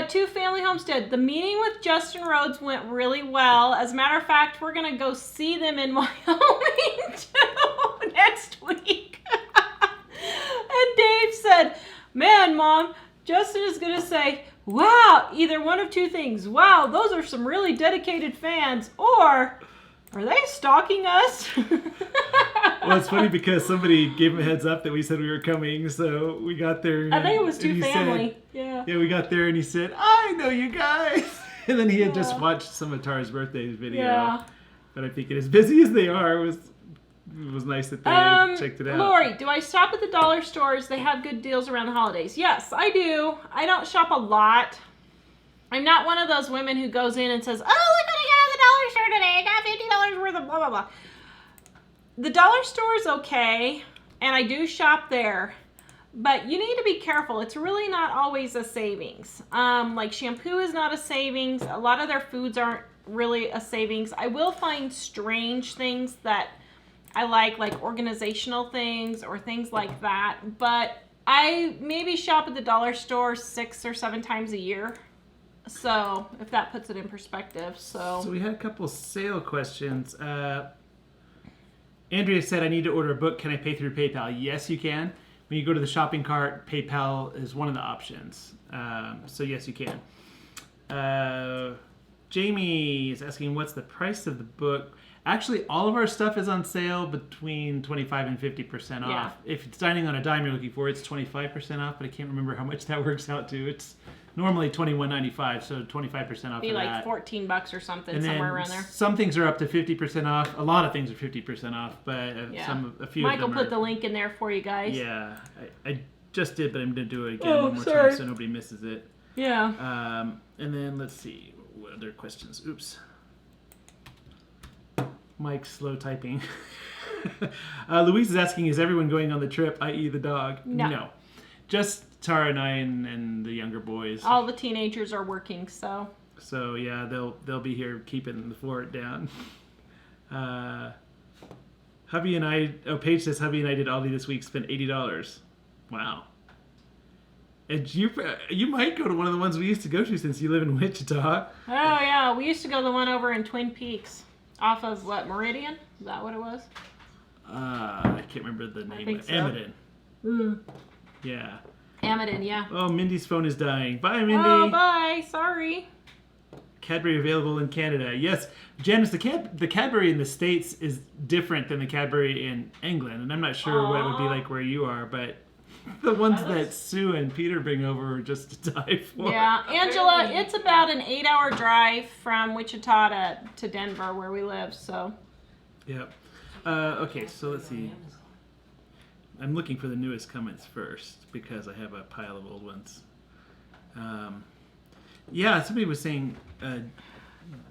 Two Family Homestead. The meeting with Justin Rhodes went really well. As a matter of fact, we're gonna go see them in Wyoming too next week. And Dave said, "Man, Mom, Justin is gonna say, wow, either one of two things. Wow, those are some really dedicated fans, or are they stalking us?" Well, it's funny because somebody gave him a heads up that we said we were coming, so we got there. I think it was Two Family. Yeah, we got there and he said, "I know you guys." And then he had just watched some of Tara's birthday video. Yeah. But I think as busy as they are, it was nice that they checked it out. Lori, do I shop at the dollar stores? They have good deals around the holidays. Yes, I do. I don't shop a lot. I'm not one of those women who goes in and says, "Oh, look what I got at the dollar store today. I got $50 worth of blah, blah, blah." The dollar store is okay, and I do shop there. But you need to be careful. It's really not always a savings. Like shampoo is not a savings. A lot of their foods aren't really a savings. I will find strange things that I like organizational things or things like that. But I maybe shop at the dollar store 6 or 7 times a year. So if that puts it in perspective. So we had a couple sale questions. Andrea said, "I need to order a book. Can I pay through PayPal?" Yes, you can. When you go to the shopping cart, PayPal is one of the options. So yes, you can. Jamie is asking, what's the price of the book? Actually, all of our stuff is on sale between 25 and 50% off. Yeah. If it's Dining on a Dime you're looking for, it's 25% off, but I can't remember how much that works out to. It's normally $21.95, so 25% off. Be of like that. $14 or something, and somewhere around there. Some things are up to 50% off. A lot of things are 50% off, but a few. Michael of them put the link in there for you guys. Yeah, I just did, but I'm gonna do it again one more time so nobody misses it. Yeah. And then let's see what other questions. Oops. Mike's slow typing. Louise is asking, is everyone going on the trip, i.e. the dog? No. Just Tara and I and the younger boys. All the teenagers are working, so. So yeah, they'll be here keeping the fort down. Hubby and I, Paige says hubby and I did Aldi this week, spent $80. Wow. And you might go to one of the ones we used to go to since you live in Wichita. Oh yeah, we used to go to the one over in Twin Peaks. Off of what, Meridian? Is that what it was? I can't remember the name. I think so. Amidon. Yeah. Amidon, yeah. Oh, Mindy's phone is dying. Bye, Mindy. Oh, bye. Sorry. Cadbury available in Canada. Yes, Janice, the Cadbury in the States is different than the Cadbury in England, and I'm not sure what it would be like where you are, but the ones that Sue and Peter bring over are just to die for. Yeah, Angela, it's about an 8-hour drive from Wichita to Denver where we live, so. Yep. Okay, so let's see. I'm looking for the newest comments first because I have a pile of old ones. Yeah, somebody was saying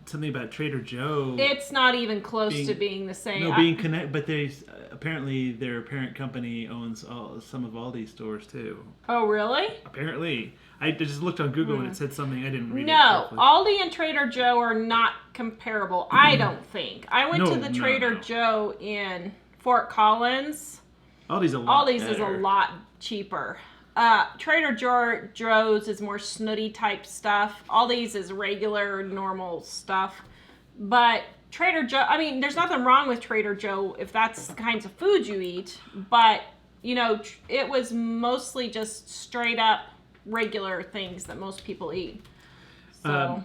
something about Trader Joe. It's not even close to being the same. No, being connected, but they apparently their parent company owns some of Aldi stores too. Oh, really? Apparently. I just looked on Google and it said something. I didn't read it No, carefully. Aldi and Trader Joe are not comparable, I don't think. I went to the Trader Joe in Fort Collins. Aldi's a lot Aldi's better. is a lot cheaper. Trader Joe's is more snooty type stuff. Aldi's is regular, normal stuff. But Trader Joe, I mean, there's nothing wrong with Trader Joe if that's the kinds of food you eat. But, you know, it was mostly just straight up regular things that most people eat. So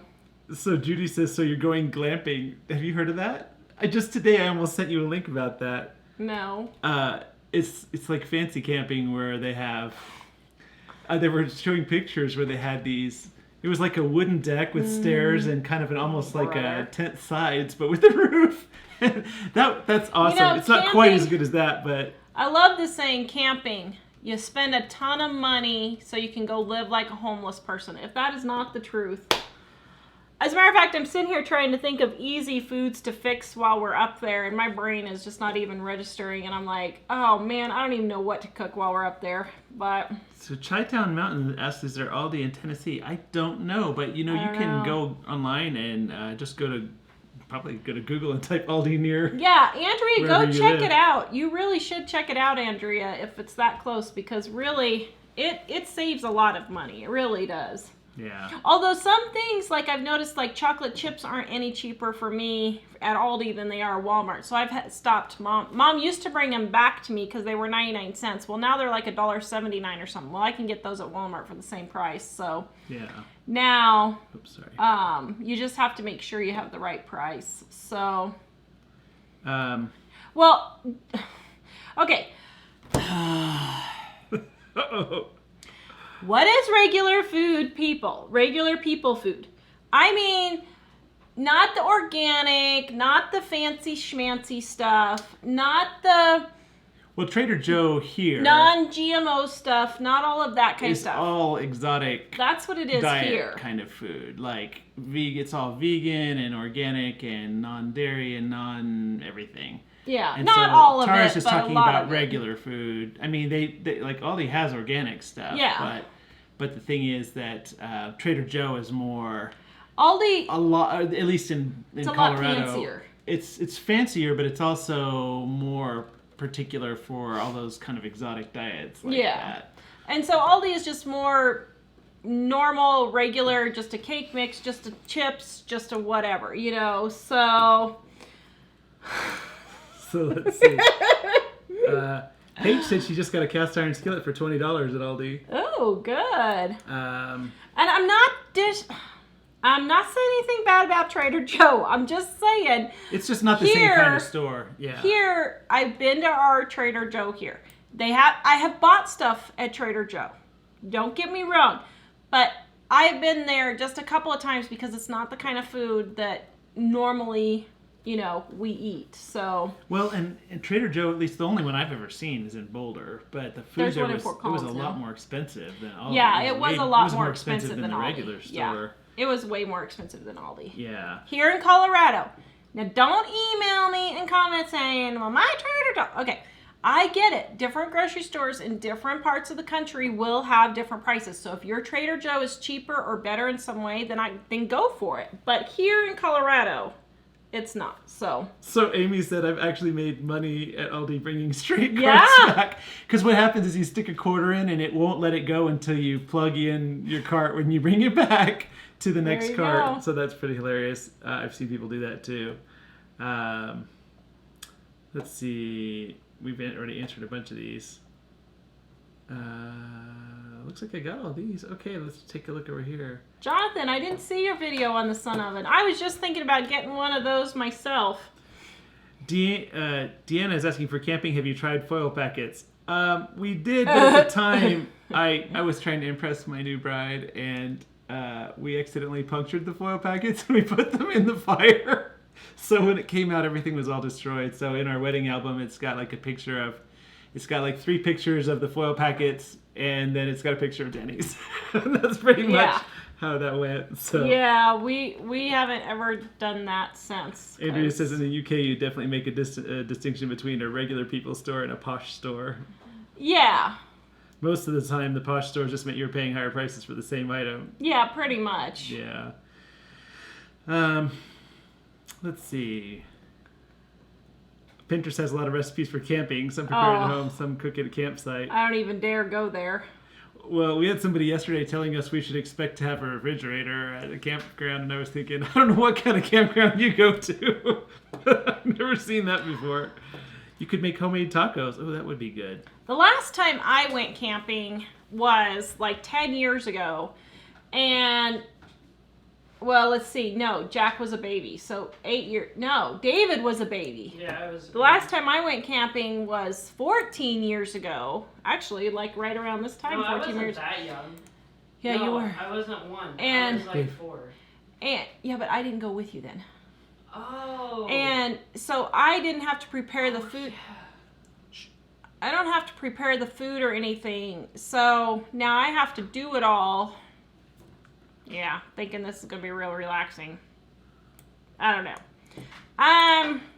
Judy says, so you're going glamping. Have you heard of that? Today I almost sent you a link about that. No. It's like fancy camping where they have... they were showing pictures where they had these... It was like a wooden deck with stairs and kind of almost like a tent sides, but with a roof. That's awesome. You know, it's not quite as good as that, but... I love the saying camping. You spend a ton of money so you can go live like a homeless person. If that is not the truth. As a matter of fact, I'm sitting here trying to think of easy foods to fix while we're up there, and my brain is just not even registering, and I'm like, oh man, I don't even know what to cook while we're up there. But so Chi-Town Mountain asked, is there Aldi in Tennessee? I don't know, but you can go online and just probably go to Google and type Aldi near. Yeah, Andrea, go check live. it out. You really should check it out, Andrea, if it's that close, because really, it saves a lot of money. It really does. Yeah. Although some things, like I've noticed, like chocolate chips aren't any cheaper for me at Aldi than they are at Walmart. So I've stopped. Mom used to bring them back to me because they were 99 cents. Well, now they're like $1.79 or something. Well, I can get those at Walmart for the same price. So yeah. Now, oops, sorry. You just have to make sure you have the right price. So, well, okay. Uh-oh. What is regular food, people? Regular people food. I mean, not the organic, not the fancy schmancy stuff, not the... Well, Trader Joe here... non-GMO stuff, not all of that kind of stuff. It's all exotic... That's what it is diet here. Kind of food. Like, it's all vegan and organic and non-dairy and non-everything. Yeah, and not so all of Tara's it, just but talking a lot about of it. regular food. I mean, they like Aldi has organic stuff. Yeah. But the thing is that Trader Joe is more Aldi, a lot, at least in Colorado. Lot fancier. It's fancier, but it's also more particular for all those kind of exotic diets like that. And so Aldi is just more normal, regular, just a cake mix, just a chips, just a whatever, you know. So let's see. Paige said she just got a cast iron skillet for $20 at Aldi. Oh, good. Um, And I'm not saying anything bad about Trader Joe. I'm just saying. It's just not the same kind of store. Yeah. Here, I've been to our Trader Joe here. I have bought stuff at Trader Joe. Don't get me wrong. But I've been there just a couple of times because it's not the kind of food that normally, you know, we eat. So. Well, and Trader Joe, at least the only one I've ever seen is in Boulder, but the food there was a lot more expensive than Aldi. Yeah, it was a lot more expensive than the Aldi. regular store. Yeah, it was way more expensive than Aldi. Yeah. Here in Colorado. Now, don't email me and comment saying, well, my Trader Joe. Okay, I get it. Different grocery stores in different parts of the country will have different prices. So if your Trader Joe is cheaper or better in some way, then go for it. But here in Colorado, it's not. So Amy said, I've actually made money at Aldi bringing straight carts back. Because what happens is you stick a quarter in and it won't let it go until you plug in your cart when you bring it back to the next cart. Go. So that's pretty hilarious. I've seen people do that too. Let's see. We've already answered a bunch of these. looks like I got all these. Okay, let's take a look over here. Jonathan, I didn't see your video on the sun oven. I was just thinking about getting one of those myself. Deanna is asking for camping. Have you tried foil packets? We did, but at the time, I was trying to impress my new bride, and we accidentally punctured the foil packets, and we put them in the fire. So when it came out, everything was all destroyed. So in our wedding album, it's got like a picture of, it's got like 3 pictures of the foil packets, and then it's got a picture of Denny's. That's pretty much how that went. So yeah, we haven't ever done that since. Andrea says in the UK, you definitely make a distinction between a regular people's store and a posh store. Yeah. Most of the time, the posh stores just meant you were paying higher prices for the same item. Yeah, pretty much. Yeah. Let's see. Pinterest has a lot of recipes for camping. Some prepare at home, some cook at a campsite. I don't even dare go there. Well, we had somebody yesterday telling us we should expect to have a refrigerator at a campground, and I was thinking, I don't know what kind of campground you go to. I've never seen that before. You could make homemade tacos. Oh, that would be good. The last time I went camping was like 10 years ago, and well, let's see. No, Jack was a baby. So 8 years. No, David was a baby. Yeah, I was. The last time I went camping was 14 years ago. Actually, like right around this time, No, 14 I wasn't years. that young. Yeah, no, you were. I wasn't 1. And- I was like 4. And yeah, but I didn't go with you then. Oh. And so I didn't have to prepare the food. I don't have to prepare the food or anything. So now I have to do it all. Yeah, thinking this is going to be real relaxing. I don't know.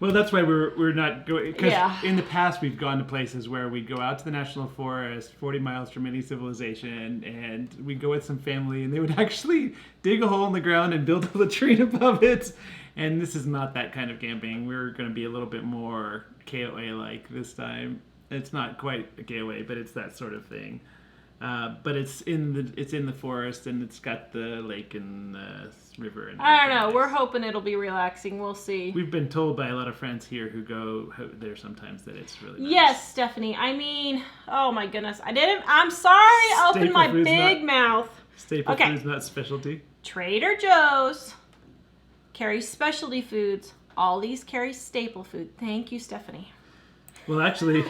Well, that's why we're not going, because Yeah. in the past we've gone to places where we go out to the national forest, 40 miles from any civilization, and we go with some family, and they would actually dig a hole in the ground and build a latrine above it. And this is not that kind of camping. We're going to be a little bit more KOA-like this time. It's not quite a KOA, but it's that sort of thing. But it's in the forest, and it's got the lake and the river. And I don't know. everything. We're hoping it'll be relaxing. We'll see. We've been told by a lot of friends here who go there sometimes that it's really nice. Yes, Stephanie. I mean, oh my goodness. I'm sorry I opened Staple my food's big mouth. Staple Okay. food's not specialty. Trader Joe's carries specialty foods. Aldi's carries staple food. Thank you, Stephanie. Well, actually,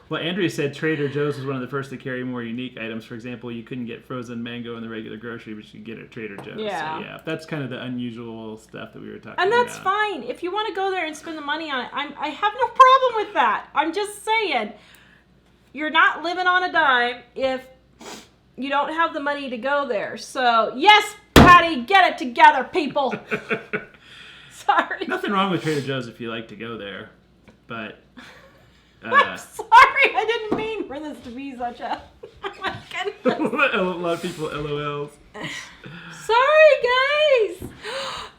Andrea said Trader Joe's was one of the first to carry more unique items. For example, you couldn't get frozen mango in the regular grocery, but you could get it at Trader Joe's. Yeah. So, yeah, that's kind of the unusual stuff that we were talking And about. that's fine. If you want to go there and spend the money on it, I have no problem with that. I'm just saying, you're not living on a dime if you don't have the money to go there. So, yes, Patty, get it together, people. Sorry. Nothing wrong with Trader Joe's if you like to go there, but... I'm sorry. I didn't mean for this to be such a... Oh my goodness. a lot of people LOLs. Sorry, guys.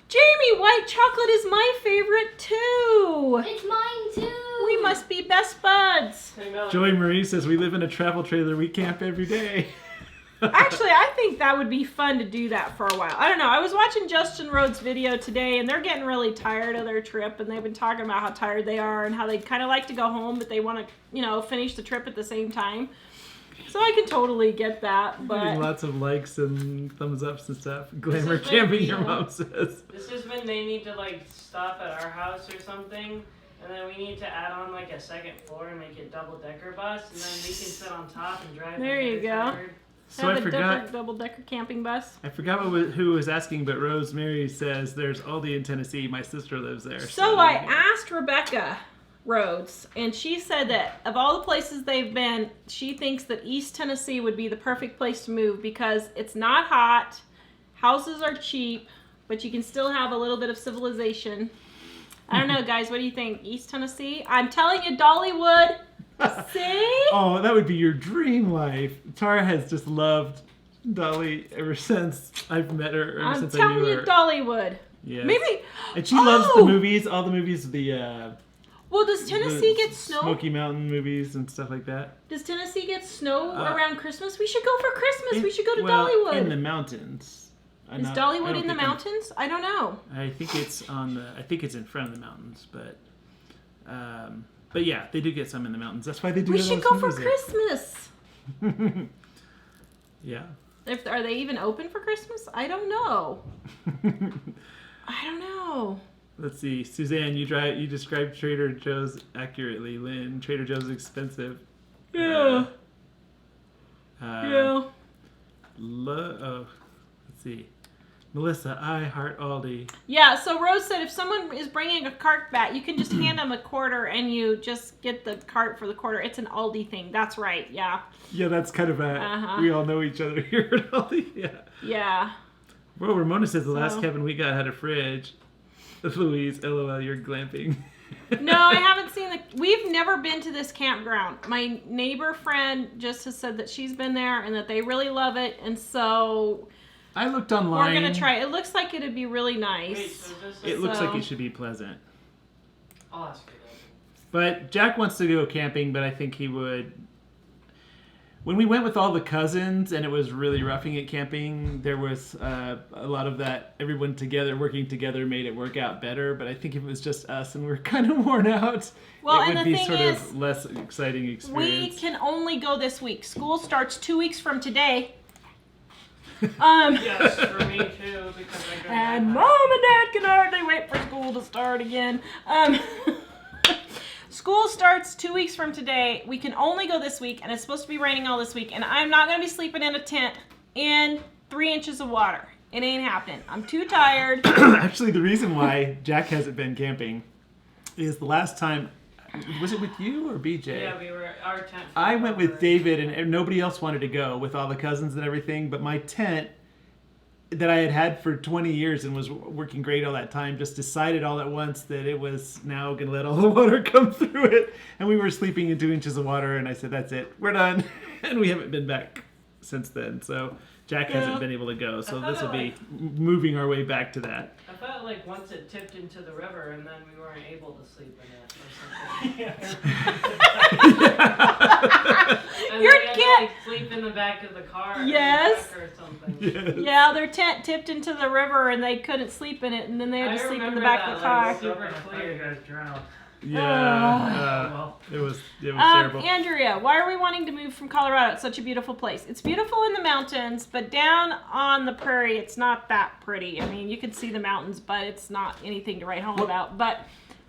Jamie, white chocolate is my favorite too. It's mine too. We must be best buds. Joey Marie says we live in a travel trailer. We camp every day. Actually, I think that would be fun to do that for a while. I don't know. I was watching Justin Rhodes' video today, and they're getting really tired of their trip, and they've been talking about how tired they are and how they kind of like to go home, but they want to, finish the trip at the same time. So I can totally get that, but... Getting lots of likes and thumbs ups and stuff. Glamour camping, your mom says. This is when they need to stop at our house or something, and then we need to add on a second floor and make it double-decker bus, and then we can sit on top and drive. There you go. forward. So have I a forgot. double-decker camping bus. I forgot who was asking, but Rosemary says there's Aldi in Tennessee. My sister lives there. So I asked Rebecca Rhodes, and she said that of all the places they've been, she thinks that East Tennessee would be the perfect place to move because it's not hot, houses are cheap, but you can still have a little bit of civilization. I don't know, guys. What do you think? East Tennessee? I'm telling you, Dollywood. See? Oh, that would be your dream life. Tara has just loved Dolly ever since I've met her. Ever I'm since I telling knew you, her. Dollywood. Yes. Maybe. And she loves the movies, all the movies, Well, does Tennessee get snow? Smoky Mountain movies and stuff like that. Does Tennessee get snow around Christmas? We should go for Christmas. We should go to well, Dollywood. in the mountains. Is Dollywood in the mountains? I don't know. I think it's in front of the mountains, but yeah, they do get some in the mountains. That's why they do. We all should those go for movies there. Christmas. Yeah. Are they even open for Christmas? I don't know. I don't know. Let's see, Suzanne, you described Trader Joe's accurately. Lynn, Trader Joe's is expensive. Yeah. Yeah. Let's see. Melissa, I heart Aldi. Yeah, so Rose said if someone is bringing a cart back, you can just hand them a quarter and you just get the cart for the quarter. It's an Aldi thing. That's right, yeah. Yeah, that's kind of we all know each other here at Aldi. Yeah. Yeah. Well, Ramona says the last cabin we got had a fridge. Louise, LOL, you're glamping. No, I haven't seen we've never been to this campground. My neighbor friend just has said that she's been there and that they really love it, and so I looked online. we're gonna try. It looks like it'd be really nice. Wait, so it looks like it should be pleasant. I'll ask you that. But Jack wants to go camping, but I think he would. When we went with all the cousins and it was really roughing it camping, there was a lot of that. Everyone together, working together, made it work out better. But I think if it was just us and we're kind of worn out, well, it would be sort is, of less exciting experience. We can only go this week. School starts 2 weeks from today. Yes, for me too, because I go and Mom and Dad can hardly wait for school to start again. School starts 2 weeks from today. We can only go this week, and it's supposed to be raining all this week. And I'm not going to be sleeping in a tent in 3 inches of water. It ain't happening. I'm too tired. Actually, the reason why Jack hasn't been camping is the last time. Was it with you or BJ? Yeah, we were our tent. I went with David, and nobody else wanted to go with all the cousins and everything. But my tent that I had for 20 years and was working great all that time just decided all at once that it was now going to let all the water come through it. And we were sleeping in 2 inches of water, and I said, that's it. We're done. And we haven't been back since then. So Jack hasn't been able to go. So this will be moving our way back to that. I felt like once it tipped into the river, and then we weren't able to sleep in it or something. And Your then we had kid. to, like, sleep in the back of the car. Yes. Or something. Yes. Yeah, their tent tipped into the river, and they couldn't sleep in it, and then they had to sleep in the back of the car. Like, super clear. You guys drowned. Yeah, it was terrible. Andrea, why are we wanting to move from Colorado? It's such a beautiful place. It's beautiful in the mountains, but down on the prairie, it's not that pretty. I mean, you can see the mountains, but it's not anything to write home about. But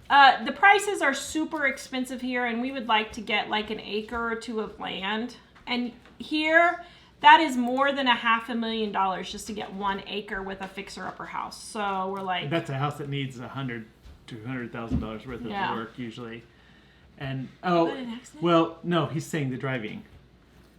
the prices are super expensive here, and we would like to get like an acre or two of land. And here, that is more than $500,000 just to get 1 acre with a fixer-upper house. So we're like, that's a house that needs $200,000 worth of work usually. And well, no, he's saying the driving.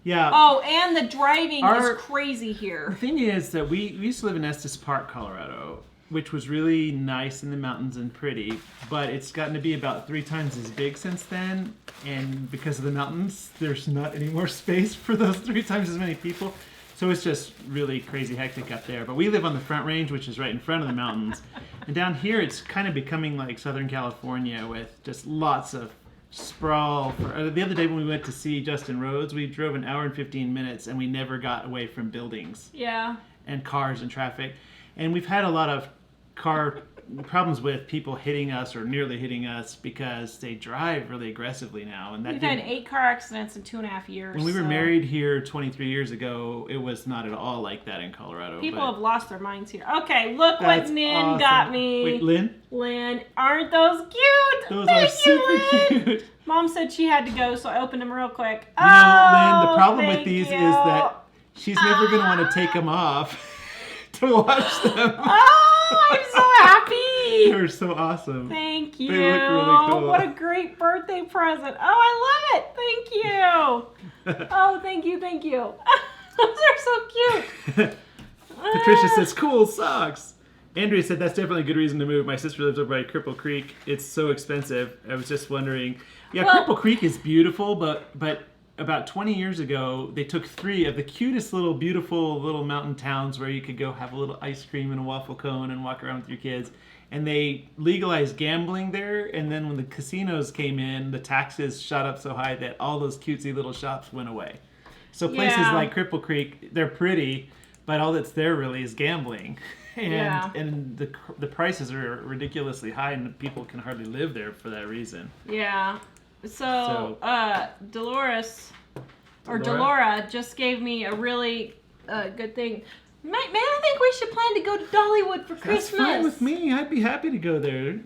Yeah. Oh, and the driving is crazy here. The thing is that we used to live in Estes Park, Colorado, which was really nice in the mountains and pretty, but it's gotten to be about 3 times as big since then. And because of the mountains, there's not any more space for those 3 times as many people. So it's just really crazy hectic up there. But we live on the Front Range, which is right in front of the mountains. And down here, it's kind of becoming like Southern California with just lots of sprawl. The other day when we went to see Justin Rhodes, we drove 1 hour and 15 minutes, and we never got away from buildings. Yeah. And cars and traffic. And we've had a lot of car problems with people hitting us or nearly hitting us because they drive really aggressively now. And that we've had 8 car accidents in 2.5 years. When we were married here 23 years ago, it was not at all like that in Colorado. People have lost their minds here. Okay, look what Nin got me. Wait, Lynn? Lynn, aren't those cute? Those Thank are super Lynn. cute. Mom said she had to go, so I opened them real quick. You know, Lynn, the problem with these you. is that she's never going to want to take them off to watch them. Oh, I'm so happy. They're so awesome. Thank you. They look really cool. What a great birthday present. Oh, I love it. Thank you. Oh, thank you. Thank you. Those are so cute. Patricia says, cool socks. Andrea said, that's definitely a good reason to move. My sister lives over by Cripple Creek. It's so expensive. I was just wondering. Yeah, well, Cripple Creek is beautiful, but about 20 years ago, they took 3 of the cutest little, beautiful little mountain towns where you could go have a little ice cream and a waffle cone and walk around with your kids. And they legalized gambling there. And then when the casinos came in, the taxes shot up so high that all those cutesy little shops went away. So places like Cripple Creek, they're pretty, but all that's there really is gambling. And the prices are ridiculously high, and people can hardly live there for that reason. Yeah. So Dolores Delora just gave me a really good thing. Man, I think we should plan to go to Dollywood for Christmas. That's fine with me. I'd be happy to go there.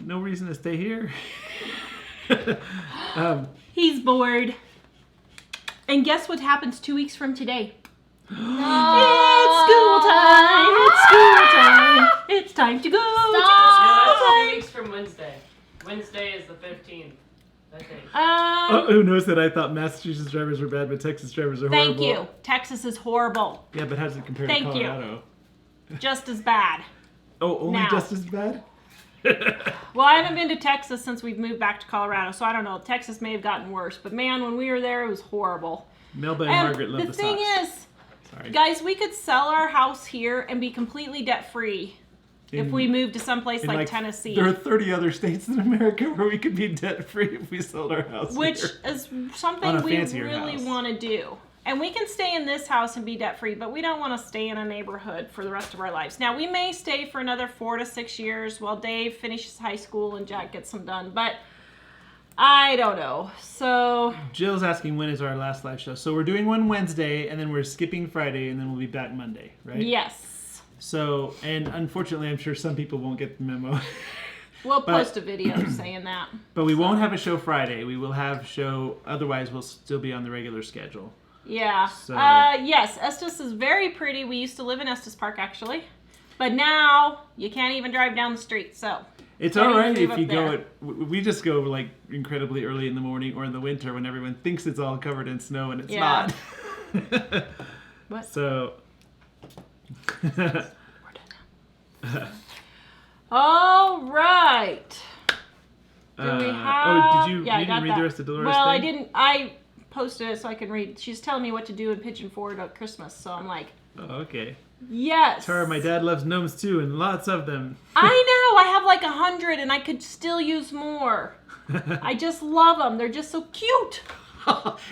No reason to stay here. He's bored. And guess what happens 2 weeks from today? No. It's school time. It's school time. It's time to go. No, Stop. that's 2 weeks from Wednesday. Wednesday is the 15th, I think. Who knows that I thought Massachusetts drivers were bad, but Texas drivers are horrible. Thank you. Texas is horrible. Yeah, but how does it compare Thank to you. Colorado? Just as bad. Oh, only Now. just as bad? Well, I haven't been to Texas since we've moved back to Colorado, so I don't know. Texas may have gotten worse, but man, when we were there, it was horrible. Melba and And Margaret love the thing socks. is, Sorry. guys, we could sell our house here and be completely debt-free if we moved to someplace like Tennessee. There are 30 other states in America where we could be debt-free if we sold our house Which here. is On something a we fancier really house. want to do. And we can stay in this house and be debt-free, but we don't want to stay in a neighborhood for the rest of our lives. Now, we may stay for another 4 to 6 years while Dave finishes high school and Jack gets some done, but I don't know. So, Jill's asking when is our last live show. So we're doing one Wednesday, and then we're skipping Friday, and then we'll be back Monday, right? yes. So, and unfortunately, I'm sure some people won't get the memo. We'll But- post a video saying that. But we won't have a show Friday. We will have a show, otherwise we'll still be on the regular schedule. Yeah. So- Yes, Estes is very pretty. We used to live in Estes Park, actually. But now, you can't even drive down the street, so. It's Can't all even right move if up you go there. at, we just go like incredibly early in the morning or in the winter when everyone thinks it's all covered in snow and it's Yeah. not. What? So, All right. Do we have... oh, did you Yeah, I didn't got read that. the rest of Dolores' Well, I thing? didn't. I posted it so I can read. She's telling me what to do in Pigeon Forward at Christmas, so I'm like, Oh, okay. yes. Tara, my dad loves gnomes too, and lots of them. I know. I have like 100, and I could still use more. I just love them. They're just so cute.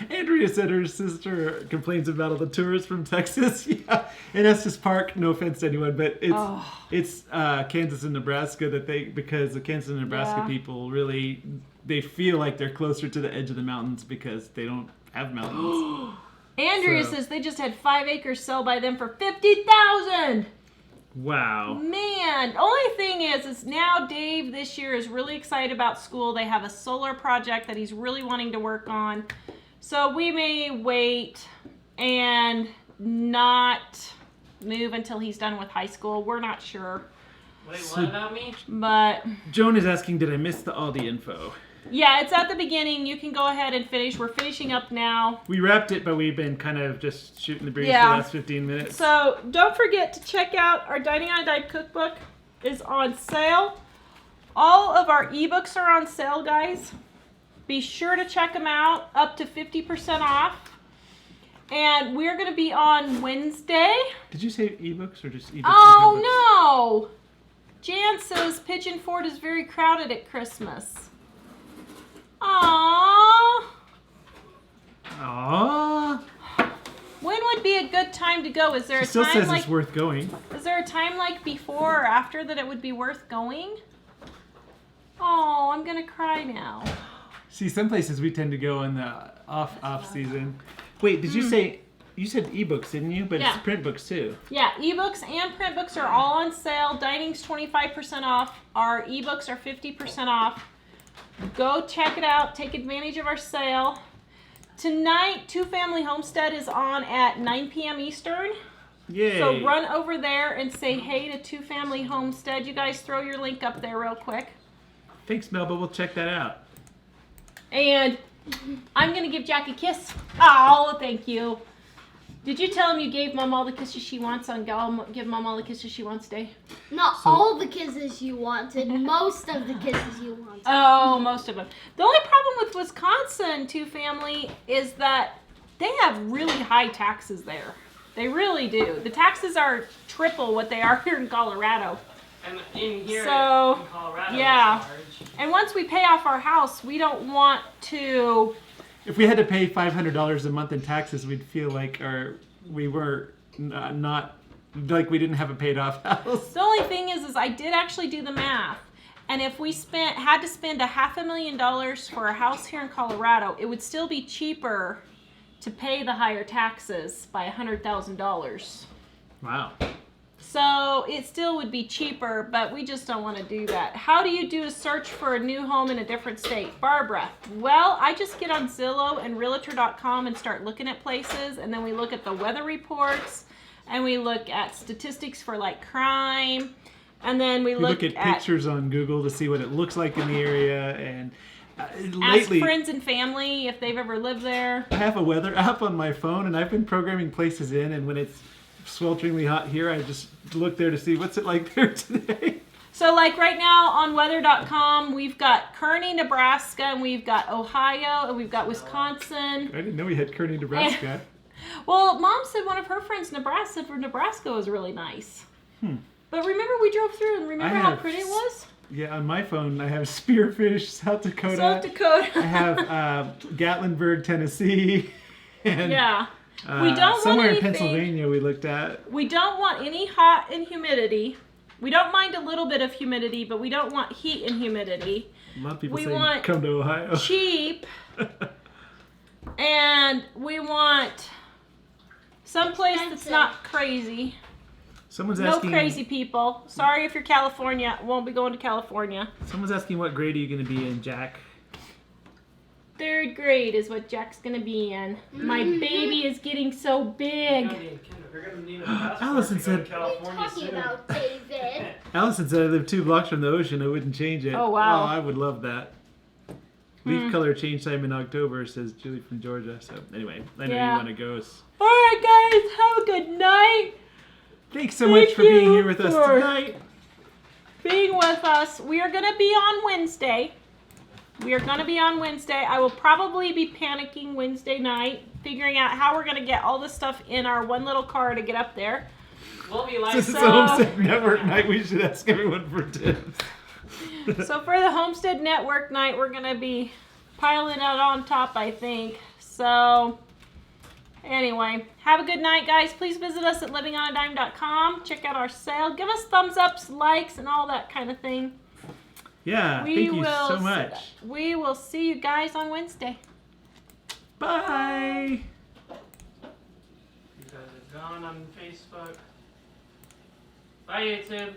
Andrea said her sister complains about all the tourists from Texas. Yeah, in Estes Park. No offense to anyone, but it's Kansas and Nebraska because the Kansas and Nebraska Yeah. people really they feel like they're closer to the edge of the mountains because they don't have mountains. Andrea So- says they just had 5 acres sell by them for $50,000. Wow. Man, only thing is now Dave this year is really excited about school. They have a solar project that he's really wanting to work on. So we may wait and not move until he's done with high school. We're not sure. Wait, So- what about me? But Joan is asking, did I miss the Aldi info? yeah, it's at the beginning. You can go ahead and finish. We're finishing up now. We wrapped it, but we've been kind of just shooting the breeze for Yeah. the last 15 minutes. So don't forget to check out our Dining on a Dime cookbook is on sale. All of our ebooks are on sale, guys. Be sure to check them out, up to 50% off. And we're going to be on Wednesday. Did you say ebooks or just ebooks? Oh, no. Jan says Pigeon Ford is very crowded at Christmas. Aww. Aww. When would be a good time to go? Is there She a still time says like it's worth going. Is there a time like before or after that it would be worth going? Oh, I'm gonna cry now. See, some places we tend to go in the off season. Wait, did you say you said ebooks, didn't you? But Yeah. it's print books too. Yeah, ebooks and print books are all on sale. Dining's 25% off. Our ebooks are 50% off. Go check it out. Take advantage of our sale. Tonight, Two Family Homestead is on at 9 p.m. Eastern. Yay! So run over there and say hey to Two Family Homestead. You guys throw your link up there real quick. Thanks, Melba. We'll check that out. And I'm going to give Jack a kiss. Oh, thank you. Did you tell him you gave Mom all the kisses she wants on Give Mom all the kisses she wants day? Not all the kisses you wanted, most of the kisses you wanted. Oh, most of them. The only problem with Wisconsin Two Family is that they have really high taxes there. They really do. The taxes are triple what they are here in Colorado. And in here So, in Colorado, yeah. it's large. And once we pay off our house, we don't want to... If we had to pay $500 a month in taxes, we'd feel like we were not like we didn't have a paid off house. The only thing is I did actually do the math. And if we had to spend $500,000 for a house here in Colorado, it would still be cheaper to pay the higher taxes by $100,000. Wow. So it still would be cheaper, but we just don't want to do that. How do you do a search for a new home in a different state? Barbara, well, I just get on Zillow and Realtor.com and start looking at places, and then we look at the weather reports, and we look at statistics for like crime, and then we look at pictures on Google to see what it looks like in the area, and lately, ask friends and family if they've ever lived there. I have a weather app on my phone, and I've been programming places in, and when it's swelteringly hot here, I just look there to see what's it like there today. So like right now on weather.com, we've got Kearney, Nebraska, and we've got Ohio, and we've got Wisconsin. I didn't know we had Kearney, Nebraska. Well, Mom said one of her friends said Nebraska was really nice. But remember we drove through and remember how pretty it was? Yeah, on my phone I have Spearfish, South Dakota. South Dakota. I have Gatlinburg, Tennessee. And, yeah. We don't somewhere want in Pennsylvania we looked at. We don't want any hot and humidity. We don't mind a little bit of humidity, but we don't want heat and humidity. A lot of people we say want come to Ohio. Cheap. And we want someplace that's not crazy. Someone's no asking, crazy people. Sorry if you're California. Won't be going to California. Someone's asking what grade are you going to be in, Jack? 3rd grade is what Jack's going to be in. My baby is getting so big. Allison said, What are you talking about, David? Allison said I live 2 blocks from the ocean. I wouldn't change it. Oh, wow. Oh, I would love that. Leaf color change time in October, says Julie from Georgia. So anyway, I know you want to go. All right, guys. Have a good night. Thanks so much for being here with us tonight. Being with us. We are going to be on Wednesday. I will probably be panicking Wednesday night, figuring out how we're going to get all this stuff in our one little car to get up there. We'll be live. Since it's a Homestead Network night, we should ask everyone for tips. So for the Homestead Network night, we're going to be piling it on top, I think. So anyway, have a good night, guys. Please visit us at livingonadime.com. Check out our sale. Give us thumbs ups, likes, and all that kind of thing. Yeah, thank you so much. We will see you guys on Wednesday. Bye. You guys are gone on Facebook. Bye, YouTube.